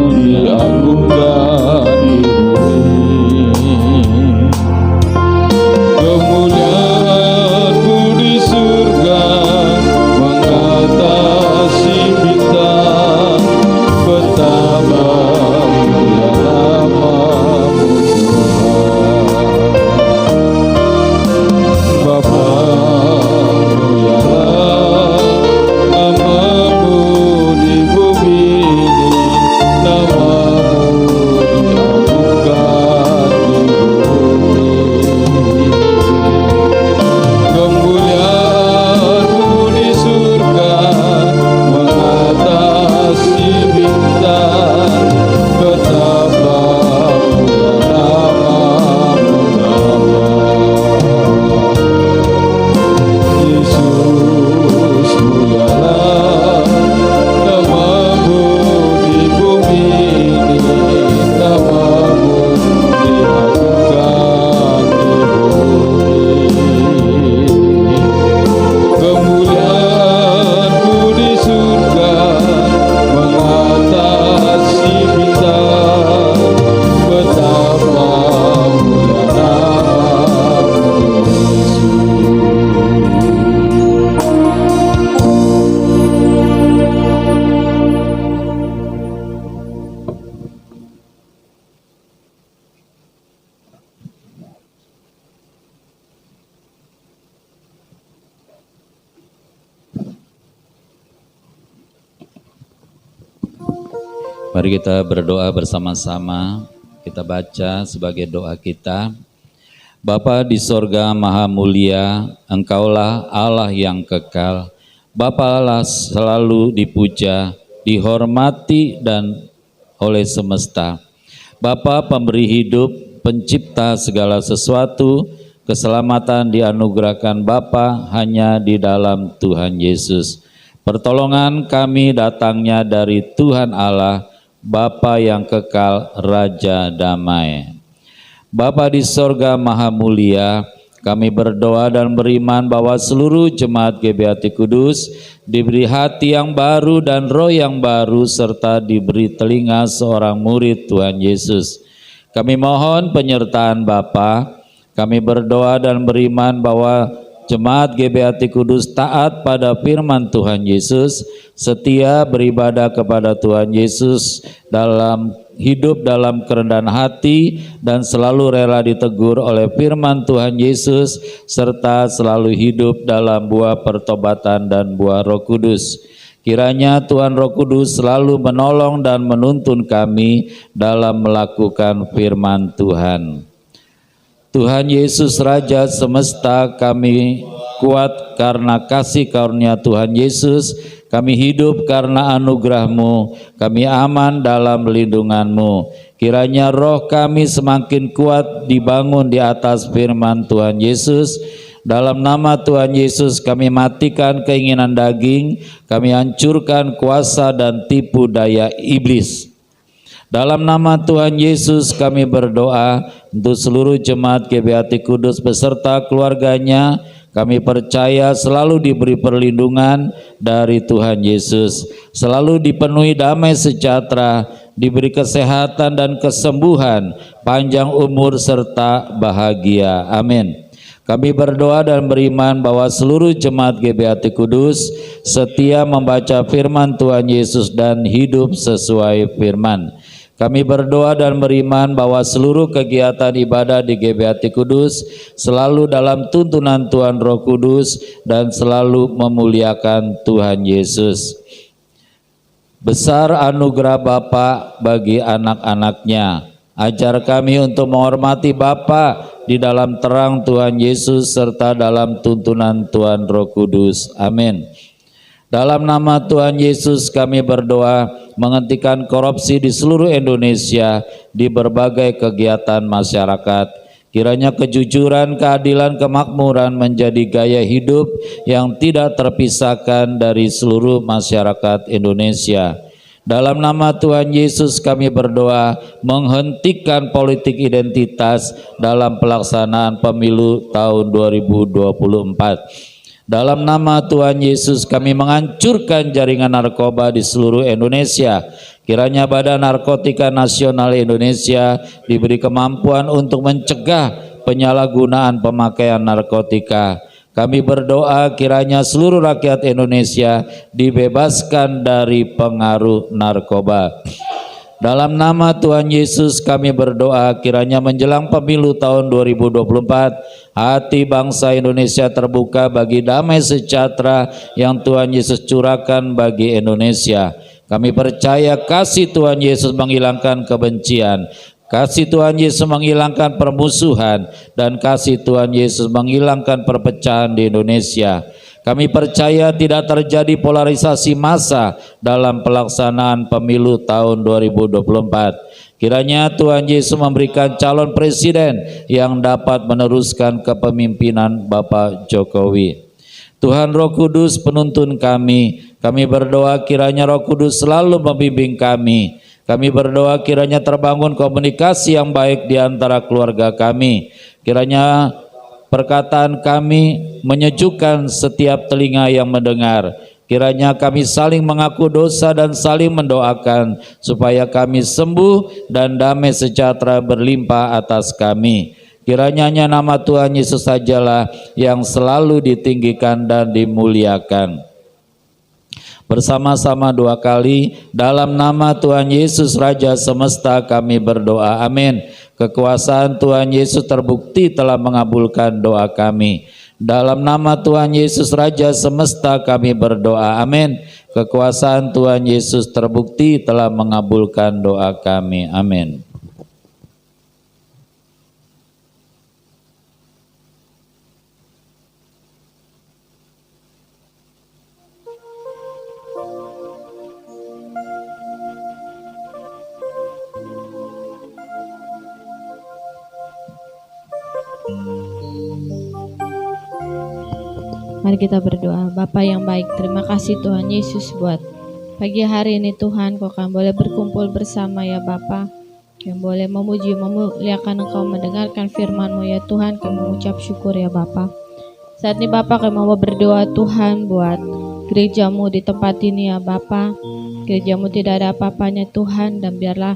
diagungkan di bumi. Kemuliaan-Mu di surga mengatasi bintang, betapa mulia namamu Tuhan. Bapa, mulialah namamu di bumi ini, namamu diagungkan di bumi. Kemuliaan-Mu di surga mengatasi bintang, betapa mulia namamu Bapa. Yesus, mulialah namamu di bumi ini, namamu diagungkan di bumi. Kemuliaan-Mu di surga mengatasi bintang, betapa mulia namamu Yesus. Mari kita berdoa bersama-sama. Kita baca sebagai doa kita. Bapa di sorga maha mulia, Engkaulah Allah yang kekal. Bapa lah selalu dipuja, dihormati dan oleh semesta. Bapa pemberi hidup, pencipta segala sesuatu, keselamatan dianugerahkan Bapa hanya di dalam Tuhan Yesus. Pertolongan kami datangnya dari Tuhan Allah, Bapa yang kekal, Raja damai. Bapa di sorga maha mulia, kami berdoa dan beriman bahwa seluruh jemaat GBHT Kudus diberi hati yang baru dan roh yang baru serta diberi telinga seorang murid Tuhan Yesus. Kami mohon penyertaan Bapa. Kami berdoa dan beriman bahwa jemaat GBHT Kudus taat pada firman Tuhan Yesus, setia beribadah kepada Tuhan Yesus, dalam hidup dalam kerendahan hati dan selalu rela ditegur oleh firman Tuhan Yesus, serta selalu hidup dalam buah pertobatan dan buah Roh Kudus. Kiranya Tuhan Roh Kudus selalu menolong dan menuntun kami dalam melakukan firman Tuhan. Tuhan Yesus Raja semesta, kami kuat karena kasih karunia Tuhan Yesus, kami hidup karena anugerah-Mu, kami aman dalam lindungan-Mu. Kiranya roh kami semakin kuat dibangun di atas firman Tuhan Yesus. Dalam nama Tuhan Yesus kami matikan keinginan daging, kami hancurkan kuasa dan tipu daya iblis. Dalam nama Tuhan Yesus kami berdoa untuk seluruh jemaat GBHT Kudus beserta keluarganya. Kami percaya selalu diberi perlindungan dari Tuhan Yesus, selalu dipenuhi damai sejahtera, diberi kesehatan dan kesembuhan, panjang umur serta bahagia. Amin. Kami berdoa dan beriman bahwa seluruh jemaat GBHT Kudus setia membaca firman Tuhan Yesus dan hidup sesuai firman. Kami berdoa dan beriman bahwa seluruh kegiatan ibadah di GBHT Kudus selalu dalam tuntunan Tuhan Roh Kudus dan selalu memuliakan Tuhan Yesus. Besar anugerah Bapa bagi anak-anaknya. Ajar kami untuk menghormati Bapa di dalam terang Tuhan Yesus serta dalam tuntunan Tuhan Roh Kudus. Amin. Dalam nama Tuhan Yesus kami berdoa menghentikan korupsi di seluruh Indonesia di berbagai kegiatan masyarakat. Kiranya kejujuran, keadilan, kemakmuran menjadi gaya hidup yang tidak terpisahkan dari seluruh masyarakat Indonesia. Dalam nama Tuhan Yesus kami berdoa menghentikan politik identitas dalam pelaksanaan pemilu tahun 2024. Dalam nama Tuhan Yesus kami menghancurkan jaringan narkoba di seluruh Indonesia. Kiranya Badan Narkotika Nasional Indonesia diberi kemampuan untuk mencegah penyalahgunaan pemakaian narkotika. Kami berdoa kiranya seluruh rakyat Indonesia dibebaskan dari pengaruh narkoba. Dalam nama Tuhan Yesus kami berdoa kiranya menjelang pemilu tahun 2024 hati bangsa Indonesia terbuka bagi damai sejahtera yang Tuhan Yesus curahkan bagi Indonesia. Kami percaya kasih Tuhan Yesus menghilangkan kebencian, kasih Tuhan Yesus menghilangkan permusuhan, dan kasih Tuhan Yesus menghilangkan perpecahan di Indonesia. Kami percaya tidak terjadi polarisasi massa dalam pelaksanaan pemilu tahun 2024. Kiranya Tuhan Yesus memberikan calon presiden yang dapat meneruskan kepemimpinan Bapak Jokowi. Tuhan Roh Kudus penuntun kami berdoa kiranya Roh Kudus selalu membimbing kami. Kami berdoa kiranya terbangun komunikasi yang baik di antara keluarga kami. Kiranya perkataan kami menyejukkan setiap telinga yang mendengar. Kiranya kami saling mengaku dosa dan saling mendoakan supaya kami sembuh dan damai sejahtera berlimpah atas kami. Kiranya hanya nama Tuhan Yesus sajalah yang selalu ditinggikan dan dimuliakan. Bersama-sama 2 kali dalam nama Tuhan Yesus Raja semesta kami berdoa, amin. Kekuasaan Tuhan Yesus terbukti telah mengabulkan doa kami. Dalam nama Tuhan Yesus Raja semesta kami berdoa, amin. Kekuasaan Tuhan Yesus terbukti telah mengabulkan doa kami, amin. Mari kita berdoa. Bapa yang baik, terima kasih Tuhan Yesus buat pagi hari ini Tuhan, kau kan boleh berkumpul bersama ya Bapa, yang boleh memuji, memuliakan Engkau, mendengarkan firman-Mu ya Tuhan. Kami mengucap syukur ya Bapa. Saat ini Bapa kami mau berdoa Tuhan buat gereja-Mu di tempat ini ya Bapa. Gereja-Mu tidak ada apa-apanya Tuhan, dan biarlah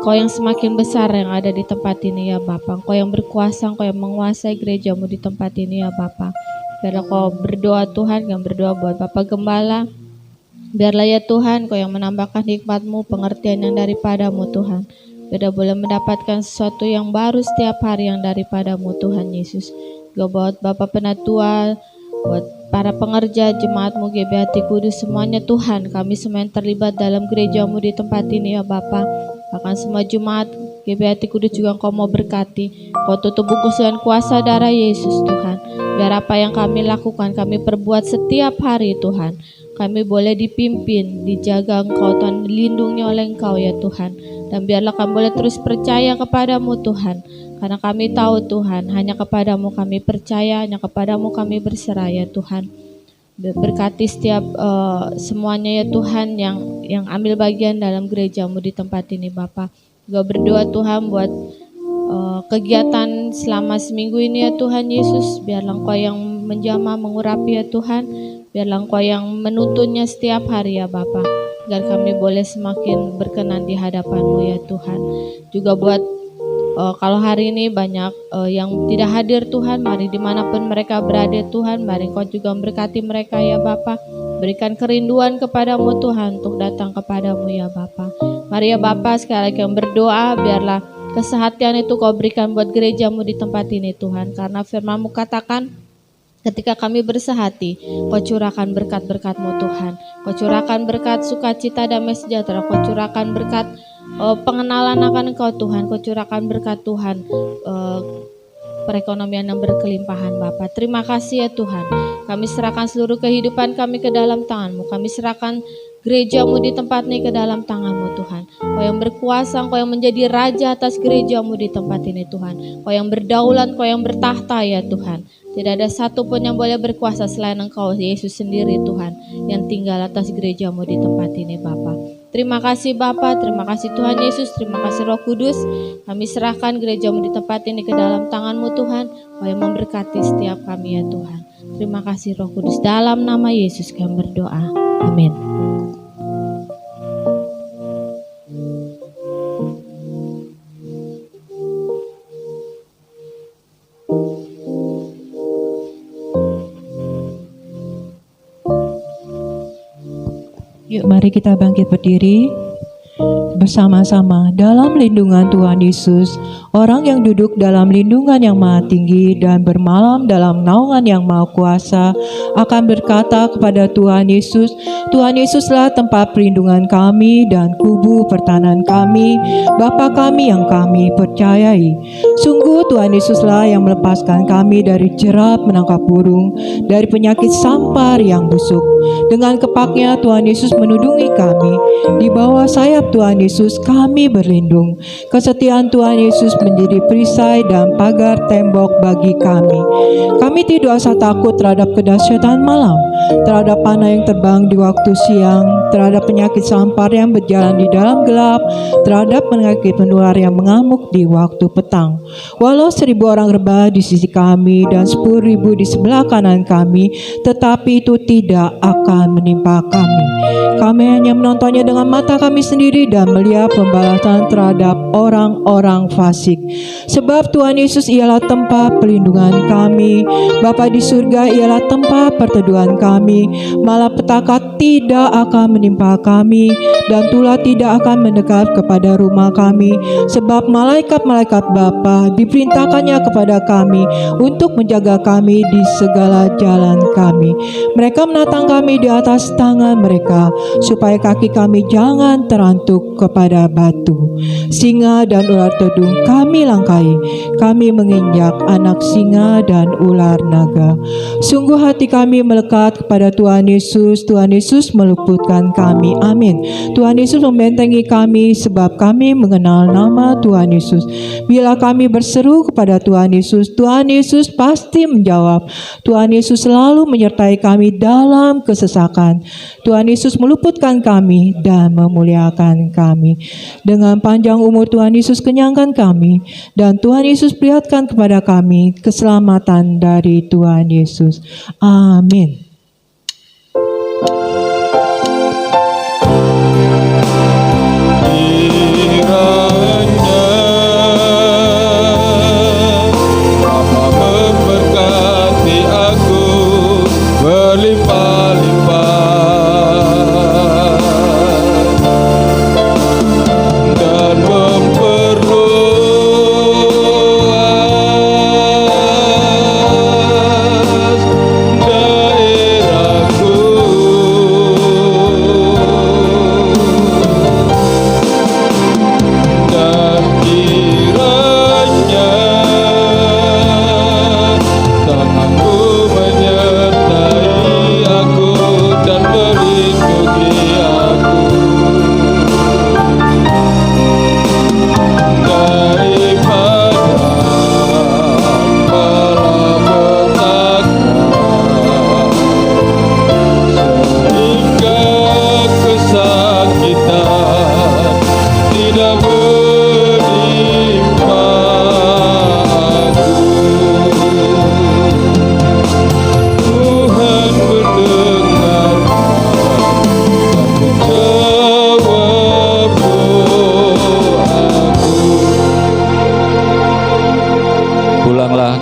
Kau yang semakin besar yang ada di tempat ini ya Bapa. Kau yang berkuasa, Kau yang menguasai gereja-Mu di tempat ini ya Bapa. Biarlah Kau berdoa Tuhan, yang berdoa buat Bapak Gembala. Biarlah ya Tuhan Kau yang menambahkan hikmat-Mu, pengertian yang daripada-Mu Tuhan. Biarlah boleh mendapatkan sesuatu yang baru setiap hari yang daripada-Mu Tuhan Yesus. Juga buat Bapak Penatua, buat para pengerja jemaat-Mu GBHT Kudus semuanya Tuhan. Kami semua yang terlibat dalam gereja-Mu di tempat ini ya Bapa. Bahkan semua jemaat GBHT Kudus juga Kau mau berkati. Kau tutup bungkus dengan kuasa darah Yesus Tuhan. Biar apa yang kami lakukan, kami perbuat setiap hari Tuhan. Kami boleh dipimpin, dijaga Engkau Tuhan, dilindungi oleh Engkau ya Tuhan. Dan biarlah kami boleh terus percaya kepadamu Tuhan. Karena kami tahu Tuhan, hanya kepadamu kami percaya, hanya kepadamu kami berserah ya Tuhan. Berkati setiap semuanya ya Tuhan yang ambil bagian dalam gereja-Mu di tempat ini Bapa. Juga berdoa Tuhan buat kegiatan selama seminggu ini ya Tuhan Yesus. Biarlah Engkau yang menjamah, mengurapi ya Tuhan. Biarlah Engkau yang menuntunnya setiap hari ya Bapa, agar kami boleh semakin berkenan di hadapan-Mu ya Tuhan. Juga buat kalau hari ini banyak yang tidak hadir Tuhan, mari dimanapun mereka berada Tuhan, mari Engkau juga memberkati mereka ya Bapa. Berikan kerinduan kepadamu Tuhan untuk datang kepadamu ya Bapa. Mari ya Bapa sekali lagi yang berdoa, biarlah kesehatan itu Kau berikan buat gereja-Mu di tempat ini Tuhan. Karena firman-Mu katakan, ketika kami bersehati, Kau curahkan berkat-berkat-Mu Tuhan. Kau curahkan berkat sukacita, damai sejahtera. Kau curahkan berkat pengenalan akan Engkau Tuhan. Kau curahkan berkat Tuhan perekonomian yang berkelimpahan Bapa. Terima kasih ya Tuhan. Kami serahkan seluruh kehidupan kami ke dalam tangan-Mu. Kami serahkan gereja-Mu di tempat ini ke dalam tangan-Mu Tuhan. Kau yang berkuasa, Kau yang menjadi raja atas gereja-Mu di tempat ini Tuhan. Kau yang berdaulat, Kau yang bertahta ya Tuhan. Tidak ada satupun yang boleh berkuasa selain Engkau Yesus sendiri Tuhan, yang tinggal atas gereja-Mu di tempat ini Bapa. Terima kasih Bapa, terima kasih Tuhan Yesus, terima kasih Roh Kudus. Kami serahkan gereja-Mu di tempat ini ke dalam tangan-Mu Tuhan. Kau yang memberkati setiap kami ya Tuhan. Terima kasih Roh Kudus, dalam nama Yesus kami berdoa. Amin. Yuk mari kita bangkit berdiri bersama-sama dalam lindungan Tuhan Yesus. Orang yang duduk dalam lindungan yang maha tinggi dan bermalam dalam naungan yang maha kuasa akan berkata kepada Tuhan Yesus, Tuhan Yesuslah tempat perlindungan kami dan kubu pertahanan kami, Bapa kami yang kami percayai. Sungguh Tuhan Yesuslah yang melepaskan kami dari jerat menangkap burung, dari penyakit sampar yang busuk. Dengan kepaknya Tuhan Yesus menudungi kami, di bawah sayap Tuhan Yesus kami berlindung. Kesetiaan Tuhan Yesus menjadi perisai dan pagar tembok bagi kami. Kami tidak usah takut terhadap kedahsyatan malam, terhadap panah yang terbang di waktu siang, terhadap penyakit sampar yang berjalan di dalam gelap, terhadap penyakit menular yang mengamuk di waktu petang. Walau 1000 orang rebah di sisi kami dan 10.000 di sebelah kanan kami, tetapi itu tidak akan menimpa kami. Kami hanya menontonnya dengan mata kami sendiri dan melihat pembalasan terhadap orang-orang fasik. Sebab Tuhan Yesus ialah tempat perlindungan kami, Bapa di surga ialah tempat perteduhan kami. Malapetaka tidak akan menimpa kami dan tulah tidak akan mendekat kepada rumah kami, sebab malaikat-malaikat Bapa diperintahkannya kepada kami untuk menjaga kami di segala jalan kami. Mereka menatang kami di atas tangan mereka, supaya kaki kami jangan terantuk kepada batu. Singa dan ular tedung kami langkahi, kami menginjak anak singa dan ular naga. Sungguh hati kami melekat kepada Tuhan Yesus. Tuhan Yesus meluputkan kami. Amin. Tuhan Yesus membentengi kami, sebab kami mengenal nama Tuhan Yesus. Bila kami berseru kepada Tuhan Yesus, Tuhan Yesus pasti menjawab. Tuhan Yesus selalu menyertai kami dalam kesesakan. Tuhan Yesus meluputkan kami dan memuliakan kami. Dengan panjang umur Tuhan Yesus kenyangkan kami, dan Tuhan Yesus perlihatkan kepada kami keselamatan dari Tuhan Yesus. Amin.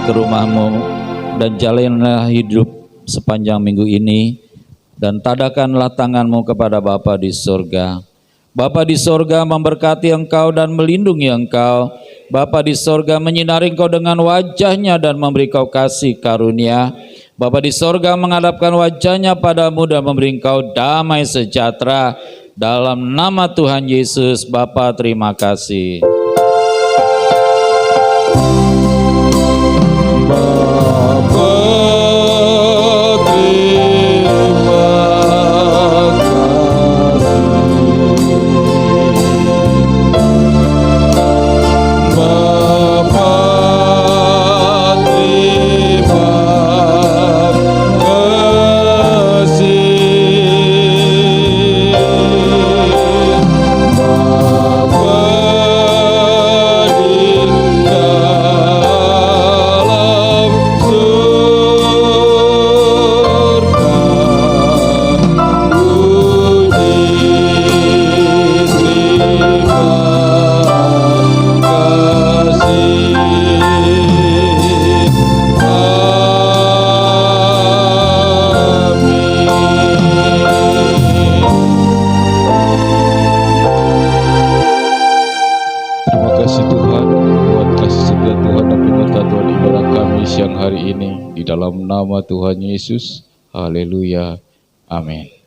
Ke rumahmu dan jalanlah hidup sepanjang minggu ini, dan tadakanlah tanganmu kepada Bapa di surga. Bapa di surga memberkati engkau dan melindungi engkau. Bapa di surga menyinari engkau dengan wajahnya dan memberi kau kasih karunia. Bapa di surga menghadapkan wajahnya padamu dan memberi engkau damai sejahtera. Dalam nama Tuhan Yesus, Bapa terima kasih. Bapa buat kasih setia Tuhan dan penyertaan Tuhan ibadah kami siang hari ini. Di dalam nama Tuhan Yesus, haleluya, amin.